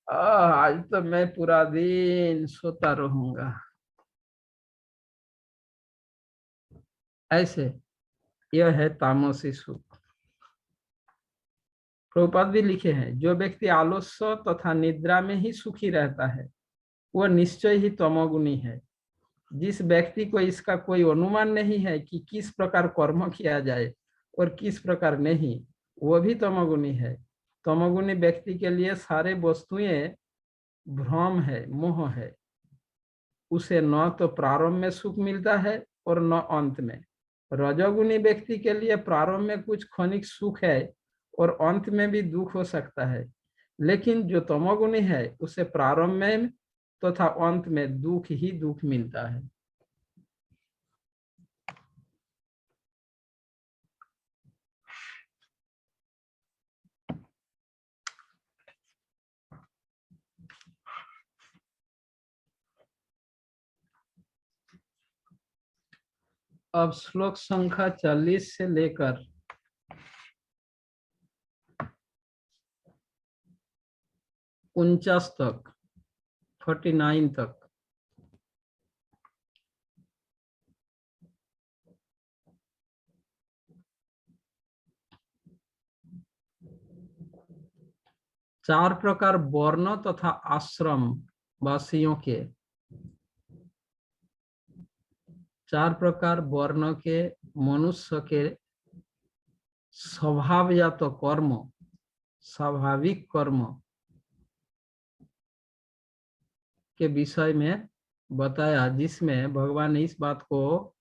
आज तो मैं पूरा दिन सोता रहूंगा, ऐसे यह है तामसी सुख। प्रभुपाद भी लिखे हैं, जो व्यक्ति आलस्य तथा निद्रा में ही सुखी रहता है वह निश्चय ही तमोगुणी है। जिस व्यक्ति को इसका कोई अनुमान नहीं है कि किस प्रकार कर्म किया जाए और किस प्रकार नहीं, वह भी तमोगुणी है। तमोगुणी व्यक्ति के लिए सारे वस्तुएं भ्रम है, मोह है। उसे न तो प्रारंभ में सुख मिलता है और न अंत में। रजोगुणी व्यक्ति के लिए प्रारंभ में कुछ क्षणिक सुख है और अंत में भी दुख हो सकता है, लेकिन जो तमोगुणी है उसे प्रारंभ में तथा अंत में दुख ही दुख मिलता है। अब श्लोक संख्या 40 से लेकर 49 तक, 49 तक चार प्रकार वर्ण तथा आश्रम वासियों के, चार प्रकार वर्ण के मनुष्य के स्वभावजात कर्म, स्वाभाविक कर्म के विषय में बताया, जिसमें भगवान इस बात को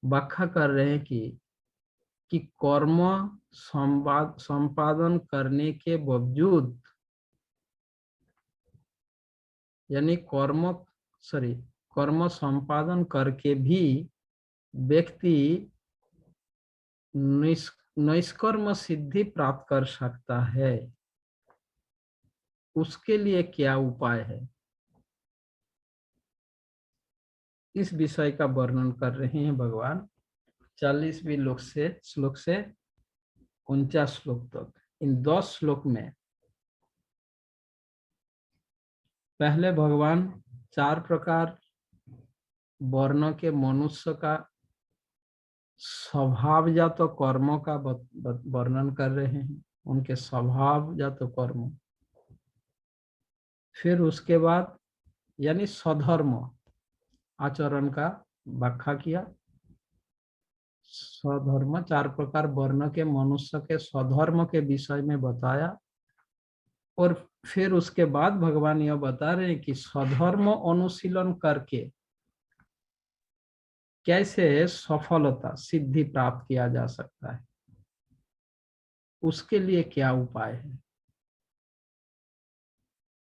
व्याख्या कर रहे हैं कि कर्म संपादन करने के बावजूद, यानी कर्म संपादन करके भी व्यक्ति निष्कर्म सिद्धि प्राप्त कर सकता है, उसके लिए क्या उपाय है, इस विषय का वर्णन कर रहे हैं भगवान 40वीं श्लोक से 49 श्लोक तक। इन 10 श्लोक में पहले भगवान चार प्रकार वर्ण के मनुष्य का स्वभावजात कर्मों का वर्णन कर रहे हैं, उनके स्वभावजात कर्म। फिर उसके बाद यानी स्वधर्म आचरण का व्याख्या किया। स्वधर्म, चार प्रकार वर्ण के मनुष्य के स्वधर्म के विषय में बताया। और फिर उसके बाद भगवान यह बता रहे हैं कि स्वधर्म अनुशीलन करके कैसे सफलता सिद्धि प्राप्त किया जा सकता है, उसके लिए क्या उपाय है।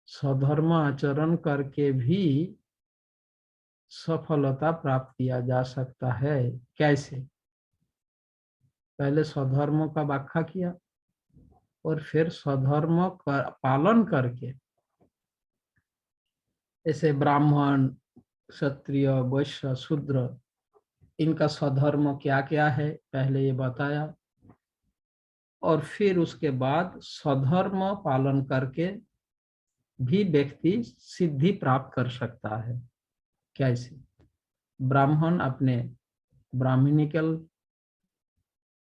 स्वधर्म आचरण करके भी सफलता प्राप्त किया जा सकता है, कैसे। पहले स्वधर्म का व्याख्या किया और फिर स्वधर्म का पालन करके, ऐसे ब्राह्मण, क्षत्रिय, वैश्य, शूद्र, इनका स्वधर्म क्या क्या है पहले ये बताया। और फिर उसके बाद स्वधर्म पालन करके भी व्यक्ति सिद्धि प्राप्त कर सकता है, कैसे। ब्राह्मण अपने ब्राह्मणिकल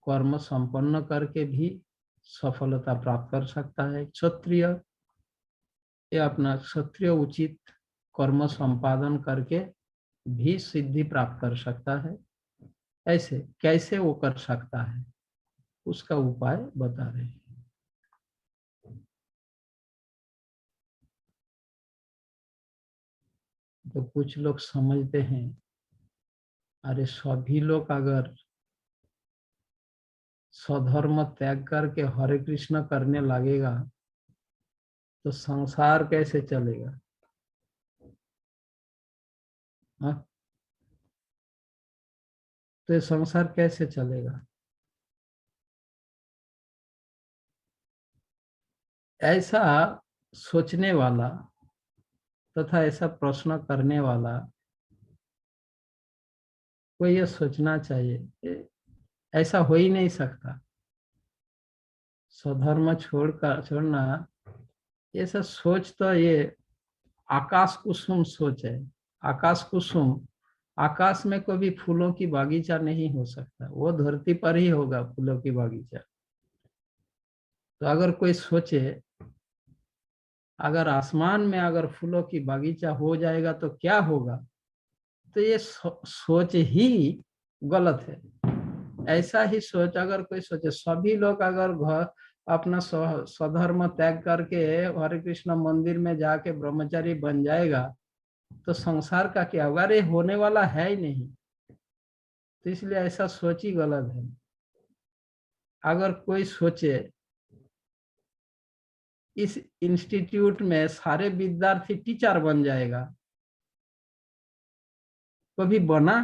कर्म संपन्न करके भी सफलता प्राप्त कर सकता है। क्षत्रिय ये अपना क्षत्रिय उचित कर्म संपादन करके भी सिद्धि प्राप्त कर सकता है। ऐसे कैसे वो कर सकता है, उसका उपाय बता रहे हैं। तो कुछ लोग समझते हैं, अरे सभी लोग अगर स्वधर्म त्याग करके हरे कृष्ण करने लगेगा तो संसार कैसे चलेगा। हाँ? तो ये संसार कैसे चलेगा। ऐसा सोचने वाला तथा ऐसा प्रश्न करने वाला को यह सोचना चाहिए, ऐसा हो ही नहीं सकता। स्वधर्म छोड़ना ऐसा सोच तो ये आकाश कुसुम सोच है। आकाश कुसुम, आकाश में कभी फूलों की बागीचा नहीं हो सकता, वो धरती पर ही होगा फूलों की बागीचा। तो अगर कोई सोचे अगर आसमान में अगर फूलों की बागीचा हो जाएगा तो क्या होगा, तो ये सोच ही गलत है। ऐसा ही सोच अगर कोई सोचे, सभी लोग अगर घर अपना स्वधर्म त्याग करके हरे कृष्ण मंदिर में जाके ब्रह्मचारी बन जाएगा तो संसार का क्या होगा। अरे होने वाला है ही नहीं, तो इसलिए ऐसा सोच ही गलत है। अगर कोई सोचे इस इंस्टीट्यूट में सारे विद्यार्थी टीचर बन जाएगा, कभी बना,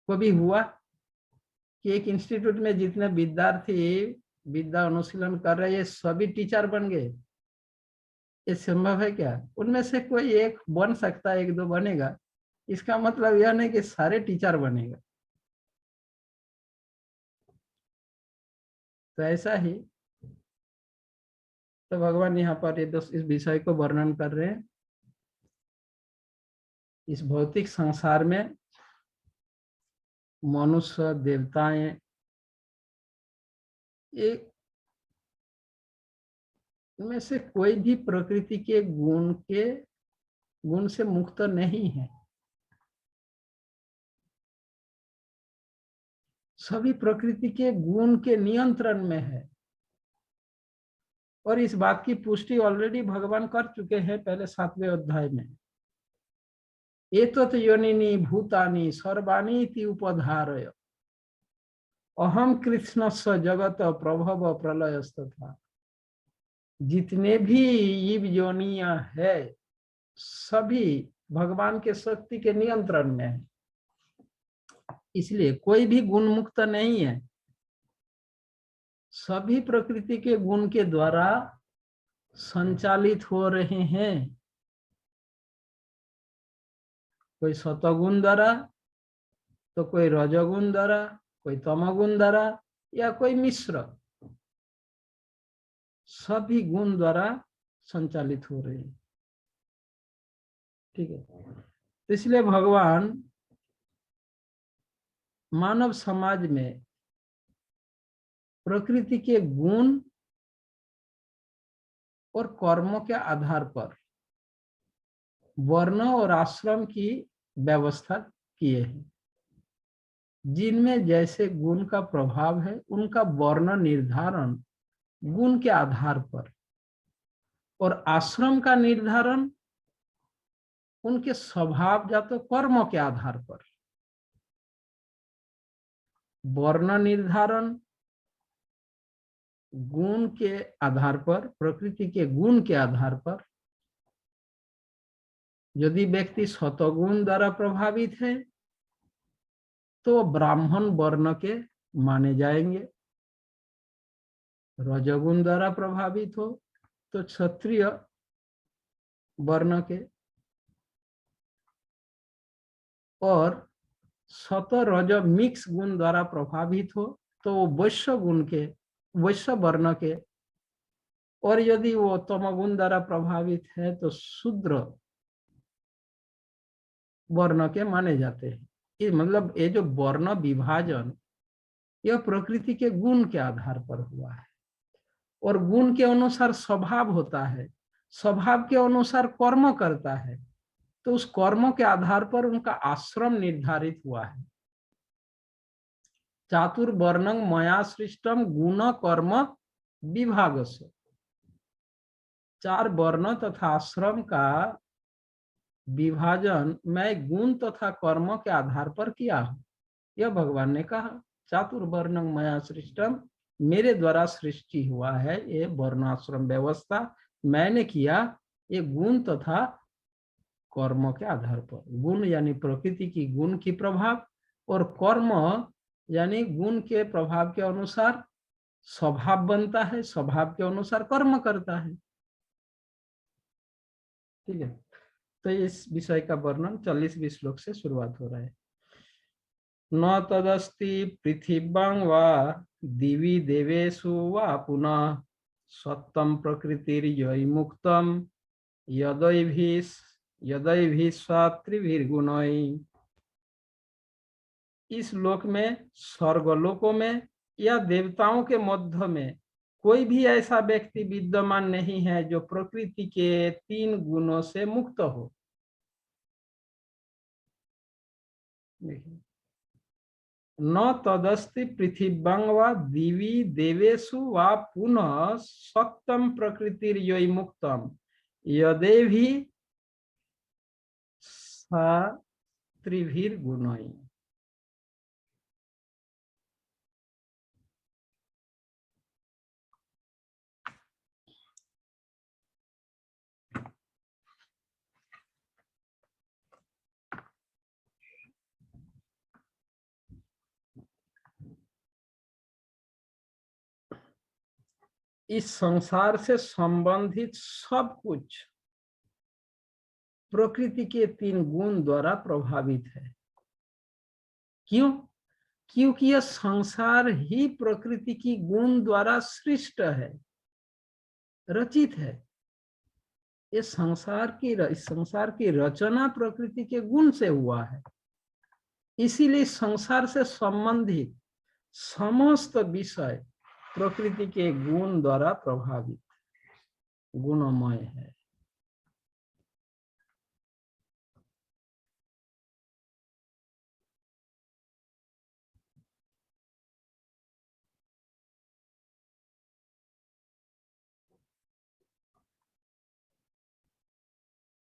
कभी हुआ कि एक इंस्टीट्यूट में जितने विद्यार्थी विद्या अनुशीलन कर रहे हैं ये सभी टीचर बन गए, ये संभव है क्या। उनमें से कोई एक बन सकता है, एक दो बनेगा, इसका मतलब यह नहीं कि सारे टीचर बनेगा। तो ऐसा ही तो भगवान यहाँ पर ये इस विषय को वर्णन कर रहे हैं। इस भौतिक संसार में मनुष्य, देवताएं, एक में से कोई भी प्रकृति के गुण से मुक्त नहीं है। सभी प्रकृति के गुण के नियंत्रण में है। और इस बात की पुष्टि ऑलरेडी भगवान कर चुके हैं पहले 7वें अध्याय में। एतत् योनिनि भूतानि सर्वाणि इति उपधारय अहम कृष्णस्य जगत प्रभव प्रलयस्तथा। जितने भी जीव योनियां है सभी भगवान के शक्ति के नियंत्रण में है। इसलिए कोई भी गुण मुक्त नहीं है। सभी प्रकृति के गुण के द्वारा संचालित हो रहे हैं। कोई सतगुण द्वारा, तो कोई रजोगुण द्वारा, कोई तमोगुण द्वारा, या कोई मिश्र, सभी गुण द्वारा संचालित हो रहे हैं। ठीक है। तो इसलिए भगवान मानव समाज में प्रकृति के गुण और कर्मों के आधार पर वर्ण और आश्रम की व्यवस्था किए हैं। जिनमें जैसे गुण का प्रभाव है उनका वर्ण निर्धारण गुण के आधार पर और आश्रम का निर्धारण उनके स्वभाव या तो कर्मों के आधार पर। वर्ण निर्धारण गुण के आधार पर, प्रकृति के गुण के आधार पर। यदि व्यक्ति सतगुण द्वारा प्रभावित है तो ब्राह्मण वर्ण के माने जाएंगे। रजोगुण द्वारा प्रभावित हो तो क्षत्रिय वर्ण के, और सत रज मिक्स गुण द्वारा प्रभावित हो तो वो वैश्य गुण के, वैश्य वर्ण के, और यदि वो तमोगुण द्वारा प्रभावित है तो शूद्र वर्ण के माने जाते हैं। ये मतलब ये जो वर्ण विभाजन यह प्रकृति के गुण के आधार पर हुआ है। और गुण के अनुसार स्वभाव होता है, स्वभाव के अनुसार कर्म करता है, तो उस कर्मों के आधार पर उनका आश्रम निर्धारित हुआ है। चातुर्वर्णं मया सृष्टम गुण कर्म विभागस्य। 4 वर्ण तथा आश्रम का विभाजन मैं गुण तथा कर्म के आधार पर किया हूं। यह भगवान ने कहा, चातुर्वर्णं मया सृष्टम, मेरे द्वारा सृष्टि हुआ है ये वर्णाश्रम व्यवस्था मैंने किया, ये गुण तथा कर्म के आधार पर। गुण यानी प्रकृति की गुण की प्रभाव, और कर्म यानी गुण के प्रभाव के अनुसार स्वभाव बनता है, स्वभाव के अनुसार कर्म करता है। ठीक है। तो इस विषय का वर्णन 40वें श्लोक से शुरुआत हो रहा है। न तदस्ति पृथिव्यां वा दिवि देवेषु वा पुनः सत्तं प्रकृतिर्यैमुक्तं यदैभिस्वात्रिभिर्गुणैः। इस लोक में, स्वर्गलोकों में या देवताओं के मध्य में कोई भी ऐसा व्यक्ति विद्यमान नहीं है जो प्रकृति के 3 गुणों से मुक्त हो। न तदस्ति पृथिव्यां वा दिवि देवेषु वा पुनः सत्तं प्रकृतिर्यैमुक्तं यदैभिस्वात्रिभिर्गुणैः। इस संसार से संबंधित सब कुछ प्रकृति के 3 गुण द्वारा प्रभावित है। क्यों? क्योंकि यह संसार ही प्रकृति की गुण द्वारा सृष्ट है, रचित है। ये संसार की रचना प्रकृति के गुण से हुआ है। इसीलिए संसार से संबंधित समस्त विषय प्रकृति के गुण द्वारा प्रभावित, गुणमय है।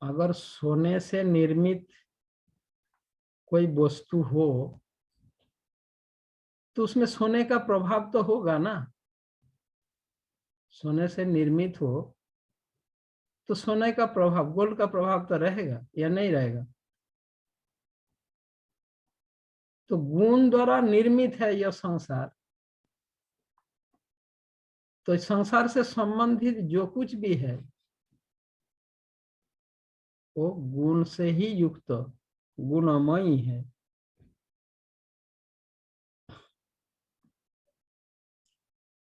अगर सोने से निर्मित कोई वस्तु हो तो उसमें सोने का प्रभाव तो होगा ना। सोने से निर्मित हो तो सोने का प्रभाव, गोल्ड का प्रभाव तो रहेगा या नहीं रहेगा। तो गुण द्वारा निर्मित है यह संसार। तो संसार से संबंधित जो कुछ भी है वो गुण से ही युक्त, गुणमयी है।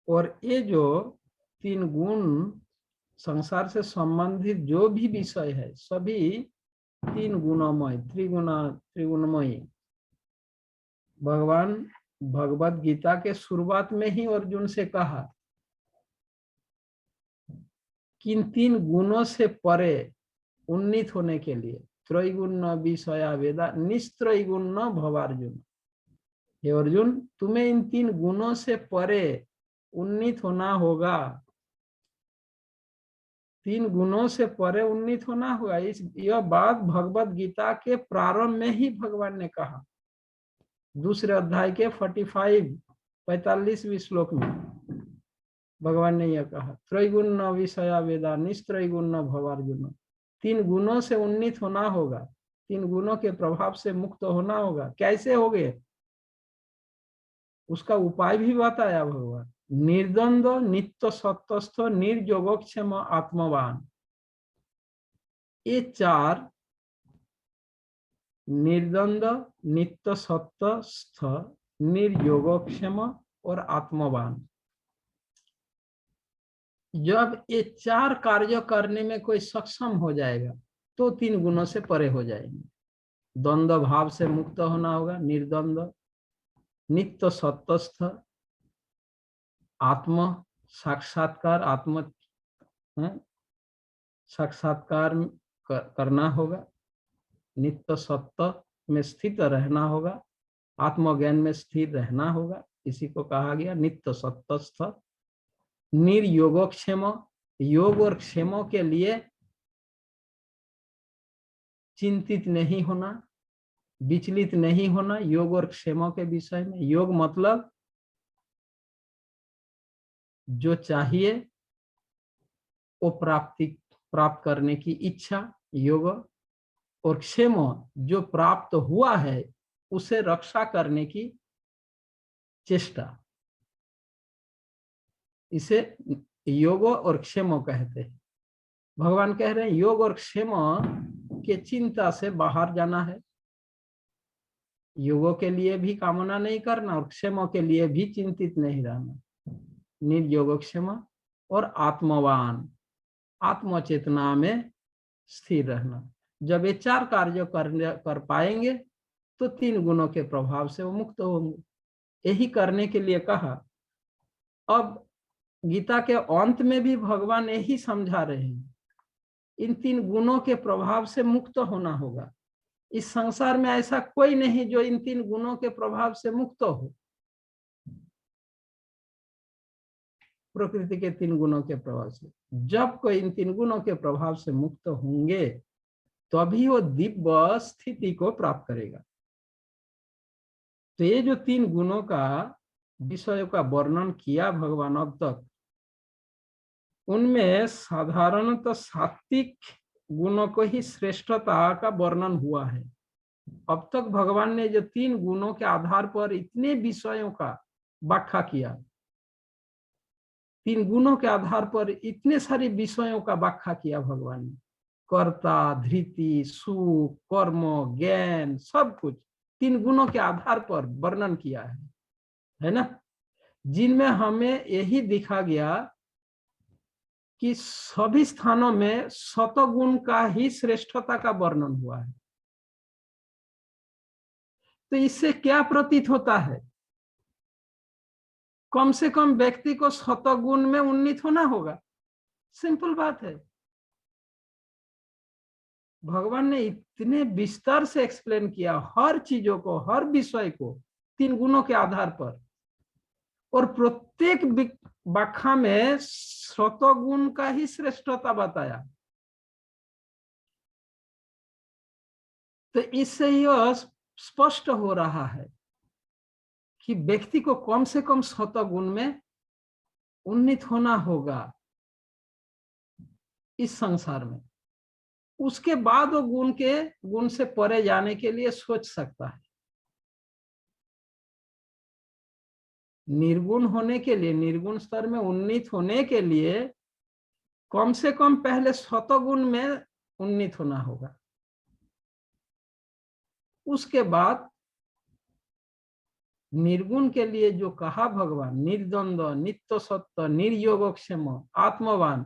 और ये जो 3 गुण संसार से संबंधित जो भी विषय है सभी 3 गुणमय, त्रिगुणमयी। भगवान भगवत गीता के शुरुआत में ही अर्जुन से कहा कि इन 3 गुणों से परे उन्नीत होने के लिए त्रैगुण विषया वेदा निस्त्रैगुण भवार्जुन। हे अर्जुन, तुम्हें इन 3 गुणों से परे उन्नीत होना होगा। 3 गुणों से परे उन्नीत होना होगा। यह बात भगवत गीता के प्रारंभ में ही भगवान ने कहा। दूसरे अध्याय के 45वें श्लोक में भगवान ने यह कहा, त्रैगुण विषया वेदा निस्त्रैगुण भवार्जुन। 3 गुणों से उन्नीत होना होगा, 3 गुणों के प्रभाव से मुक्त होना होगा। कैसे होगे उसका उपाय भी बताया भगवान। निर्द्वंद नित्य सत्वस्थ निर्योगक्षेम आत्मवान। ये 4 निर्द्वंद नित्य सत्वस्थ निर्योगक्षेम और आत्मवान, जब ये 4 कार्य करने में कोई सक्षम हो जाएगा तो 3 गुणों से परे हो जाएंगे। द्वंद्व भाव से मुक्त होना होगा, निर्द्वंद, नित्य सत्वस्थ, आत्म साक्षात्कार, आत्म साक्षात्कार करना होगा, नित्य सत्य में स्थित रहना होगा, आत्मज्ञान में स्थिर रहना होगा। इसी को कहा गया नित्य सत्वस्थ। निर्योगक्षेम, योग और क्षेमों के लिए चिंतित नहीं होना, विचलित नहीं होना योग और क्षेमों के विषय में। योग मतलब जो चाहिए वो प्राप्त करने की इच्छा योग, और क्षेम जो प्राप्त हुआ है उसे रक्षा करने की चेष्टा, इसे योग और क्षेम कहते हैं। भगवान कह रहे हैं योग और क्षेम के चिंता से बाहर जाना है। योगों के लिए भी कामना नहीं करना और क्षेमों के लिए भी चिंतित नहीं रहना। निर्योग क्षेम और आत्मवान, आत्मचेतना में स्थिर रहना। जब ये 4 कार्य कर पाएंगे तो 3 गुणों के प्रभाव से वो मुक्त होंगे। यही करने के लिए कहा। अब गीता के अंत में भी भगवान यही समझा रहे हैं, इन 3 गुणों के प्रभाव से मुक्त होना होगा। इस संसार में ऐसा कोई नहीं जो इन 3 गुणों के प्रभाव से मुक्त हो। प्रकृति के 3 गुणों के प्रभाव से जब कोई इन 3 गुणों के प्रभाव से मुक्त होंगे तभी वो दिव्य स्थिति को प्राप्त करेगा। तो ये जो 3 गुणों का विषयों का वर्णन किया भगवान अब तक, उनमें साधारणतः सात्विक गुणों को ही श्रेष्ठता का वर्णन हुआ है। अब तक भगवान ने जो 3 गुणों के आधार पर इतने विषयों का व्याख्या किया, 3 गुणों के आधार पर इतने सारे विषयों का व्याख्या किया भगवान ने, कर्ता, धृति, सुख, कर्म, ज्ञान, सब कुछ 3 गुणों के आधार पर वर्णन किया है ना, जिनमें हमें यही दिखा गया कि सभी स्थानों में सतगुण का ही श्रेष्ठता का वर्णन हुआ है। तो इससे क्या प्रतीत होता है? कम से कम व्यक्ति को सतगुण में उन्नीत होना होगा। सिंपल बात है। भगवान ने इतने विस्तार से एक्सप्लेन किया हर चीजों को, हर विषय को 3 गुणों के आधार पर, और प्रत्येक व्याख्या में सतगुण का ही श्रेष्ठता बताया। तो इससे यह स्पष्ट हो रहा है कि व्यक्ति को कम से कम सतगुण में उन्नीत होना होगा इस संसार में। उसके बाद वो गुण से परे जाने के लिए सोच सकता है। निर्गुण होने के लिए, निर्गुण स्तर में उन्नीत होने के लिए कम से कम पहले सतगुण में उन्नीत होना होगा। उसके बाद निर्गुण के लिए जो कहा भगवान, निर्द्वंद्व, नित्य सत्य, निर्योगक्षेम, आत्मवान,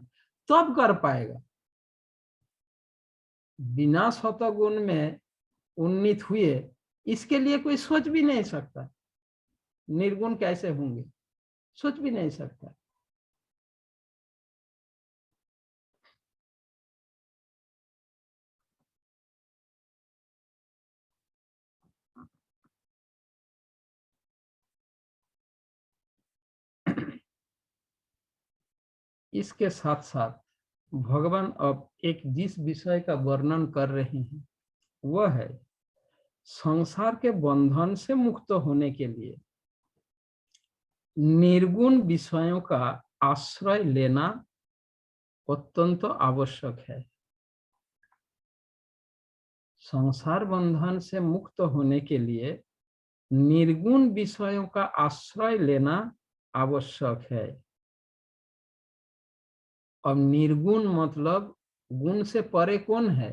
तब कर पाएगा। बिना सतगुण में उन्नीत हुए इसके लिए कोई सोच भी नहीं सकता। निर्गुण कैसे होंगे, सोच भी नहीं सकता। इसके साथ साथ भगवान अब एक जिस विषय का वर्णन कर रहे हैं वह है संसार के बंधन से मुक्त होने के लिए निर्गुण विषयों का आश्रय लेना अत्यंत आवश्यक है। संसार बंधन से मुक्त होने के लिए निर्गुण विषयों का आश्रय लेना आवश्यक है। अब निर्गुण मतलब गुण से परे कौन है?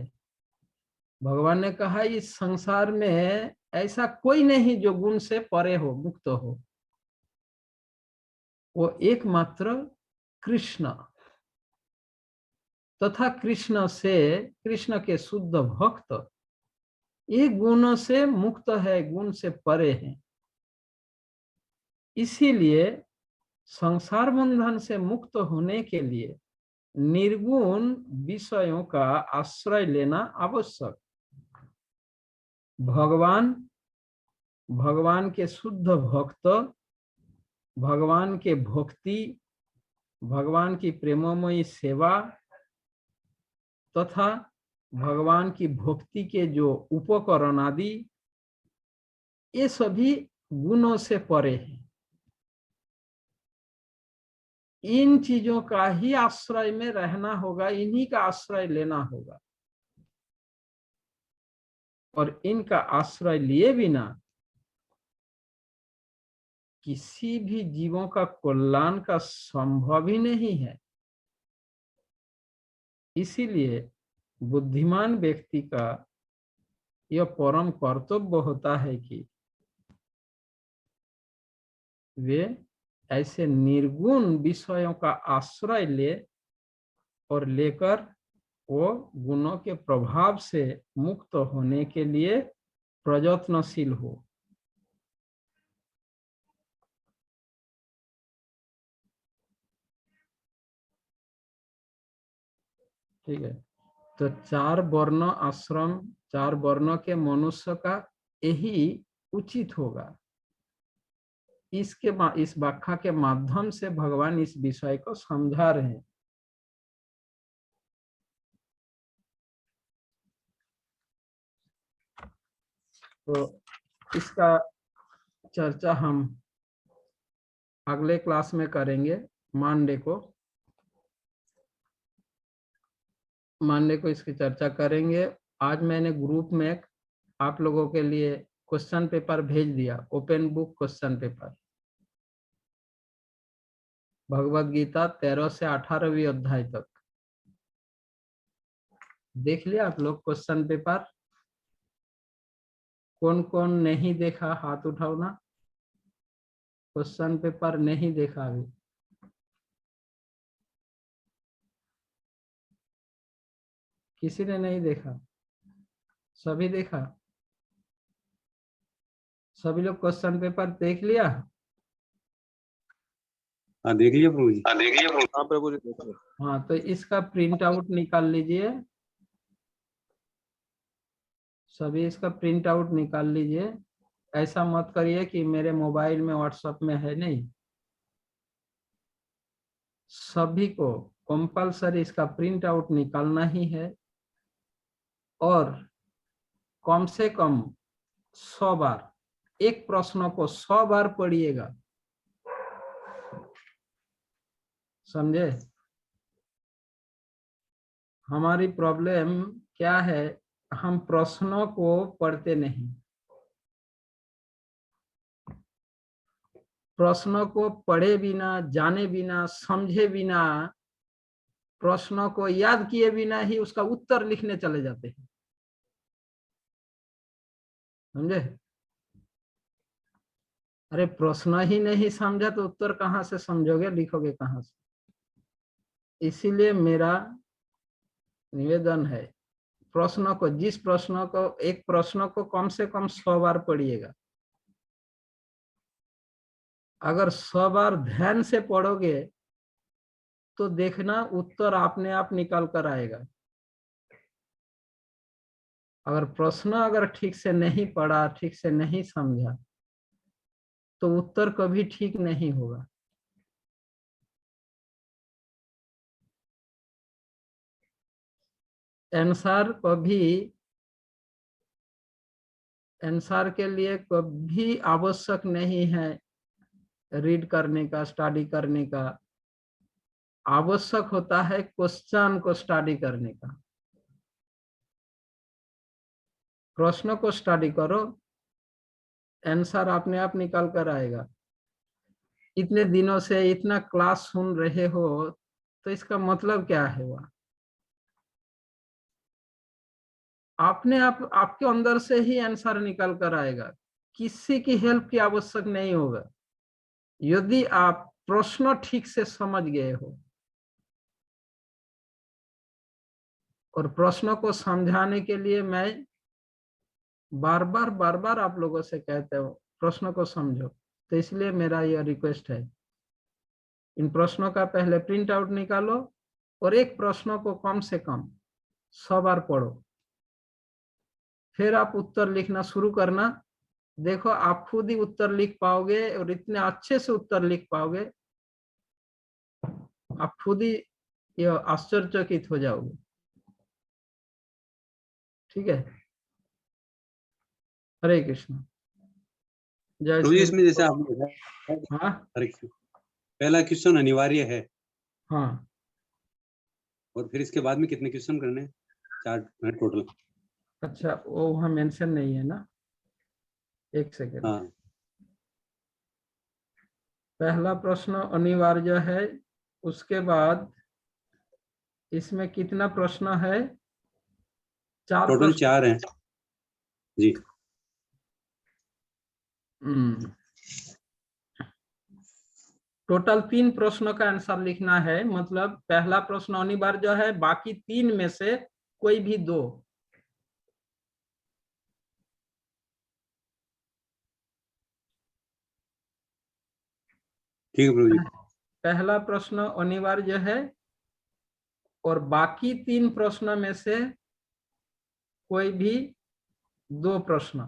भगवान ने कहा इस संसार में ऐसा कोई नहीं जो गुण से परे हो, मुक्त हो। वो एकमात्र कृष्ण तथा कृष्ण के शुद्ध भक्त ये गुणों से मुक्त है, गुण से परे हैं। इसीलिए संसार बंधन से मुक्त होने के लिए निर्गुण विषयों का आश्रय लेना आवश्यक। भगवान के शुद्ध भक्त, भगवान के भक्ति, भगवान की प्रेममयी सेवा तथा भगवान की भक्ति के जो उपकरण आदि, ये सभी गुणों से परे हैं। इन चीजों का ही आश्रय में रहना होगा, इन्हीं का आश्रय लेना होगा। और इनका आश्रय लिए बिना किसी भी जीवों का कल्याण का संभव ही नहीं है। इसीलिए बुद्धिमान व्यक्ति का यह परम कर्तव्य होता है कि वे ऐसे निर्गुण विषयों का आश्रय ले और लेकर वो गुणों के प्रभाव से मुक्त होने के लिए प्रयत्नशील हो। ठीक है, तो 4 वर्ण आश्रम, 4 वर्ण के मनुष्य का यही उचित होगा। इस व्याख्या के माध्यम से भगवान इस विषय को समझा रहे हैं। तो इसका चर्चा हम अगले क्लास में करेंगे। मंडे को इसकी चर्चा करेंगे। आज मैंने ग्रुप में आप लोगों के लिए क्वेश्चन पेपर भेज दिया, open book question paper, Bhagavad Gita 13 से 18वीं अध्याय तक। देख लिया आप लोग क्वेश्चन पेपर? कौन कौन नहीं देखा हाथ उठाओ ना। क्वेश्चन पेपर नहीं देखा अभी? किसी ने नहीं देखा? सभी देखा? सभी लोग क्वेश्चन पेपर देख लिया? हाँ देख लिया प्रभु जी। हाँ प्रभु जी देख लो। हाँ, तो इसका प्रिंट आउट निकाल लीजिए। सभी इसका प्रिंट आउट निकाल लीजिए। ऐसा मत करिए कि मेरे मोबाइल में व्हाट्सएप में है, नहीं। सभी को कंपलसरी इसका प्रिंट आउट निकालना ही है और कम से कम 100 बार, एक प्रश्न को 100 बार पढ़िएगा। समझे? हमारी प्रॉब्लम क्या है, हम प्रश्नों को पढ़ते नहीं। प्रश्नों को पढ़े बिना, जाने बिना, समझे बिना, प्रश्नों को याद किए बिना ही उसका उत्तर लिखने चले जाते हैं। समझे? अरे प्रश्न ही नहीं समझा तो उत्तर कहाँ से समझोगे, लिखोगे कहाँ से? इसीलिए मेरा निवेदन है, प्रश्नों को, जिस प्रश्नों को, एक प्रश्न को कम से कम 100 बार पढ़िएगा। अगर 100 बार ध्यान से पढ़ोगे तो देखना उत्तर अपने आप निकल कर आएगा। अगर प्रश्न अगर ठीक से नहीं पढ़ा, ठीक से नहीं समझा, तो उत्तर कभी ठीक नहीं होगा। आंसर के लिए कभी आवश्यक नहीं है रीड करने का, स्टडी करने का। आवश्यक होता है क्वेश्चन को स्टडी करने का। प्रश्न को स्टडी करो, आंसर अपने आप निकल कर आएगा। इतने दिनों से इतना क्लास सुन रहे हो तो इसका मतलब क्या है? वह अपने आप आपके अंदर से ही आंसर निकल कर आएगा, किसी की हेल्प की आवश्यक नहीं होगा। यदि आप प्रश्न ठीक से समझ गए हो, और प्रश्नों को समझाने के लिए मैं बार बार आप लोगों से कहते हो प्रश्नों को समझो, तो इसलिए मेरा यह रिक्वेस्ट है, इन प्रश्नों का पहले प्रिंट आउट निकालो और एक प्रश्न को कम से कम 100 बार पढ़ो। फिर आप उत्तर लिखना शुरू करना। देखो आप खुद ही उत्तर लिख पाओगे और इतने अच्छे से उत्तर लिख पाओगे, आप खुद ही यह आश्चर्यचकित हो जाओगे। ठीक है? हरे कृष्ण। जय प्रभु जी श्री। इसमें जैसे आपने बताया, हाँ हरे कृष्ण, पहला क्वेश्चन अनिवार्य है हाँ, और फिर इसके बाद में कितने क्वेश्चन करने हैं? 4 है टोटल। अच्छा वो वहाँ मेंशन नहीं है ना, एक सेकेंड। हाँ पहला प्रश्न अनिवार्य है, उसके बाद इसमें कितना प्रश्न है? 4 टोटल प्रश्न। 4 हैं जी। टोटल 3 प्रश्नों का आंसर लिखना है। मतलब पहला प्रश्न अनिवार्य है, बाकी 3 में से कोई भी 2। ठीक है प्रभु जी। पहला प्रश्न अनिवार्य है और बाकी 3 प्रश्न में से कोई भी 2 प्रश्न।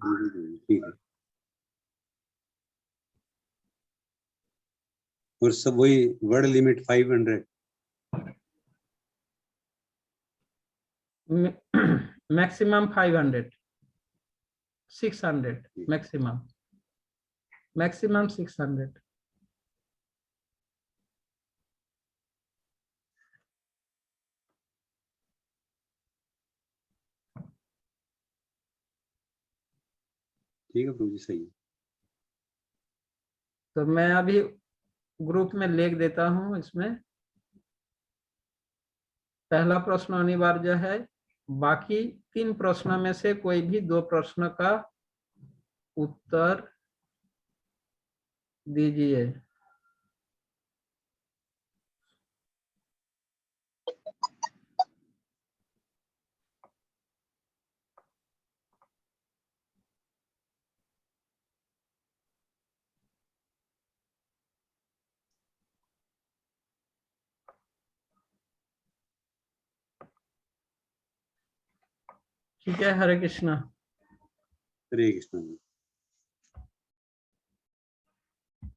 ठीक है, और सब वही वर्ड लिमिट 500। Maximum 500, 600 maximum 600। ठीक है प्रभु जी, सही है। तो मैं अभी ग्रुप में लिख देता हूँ इसमें। पहला प्रश्न अनिवार्य है, बाकी 3 प्रश्न में से कोई भी 2 प्रश्न का उत्तर दीजिए। ठीक है, हरे कृष्णा। हरे कृष्ण।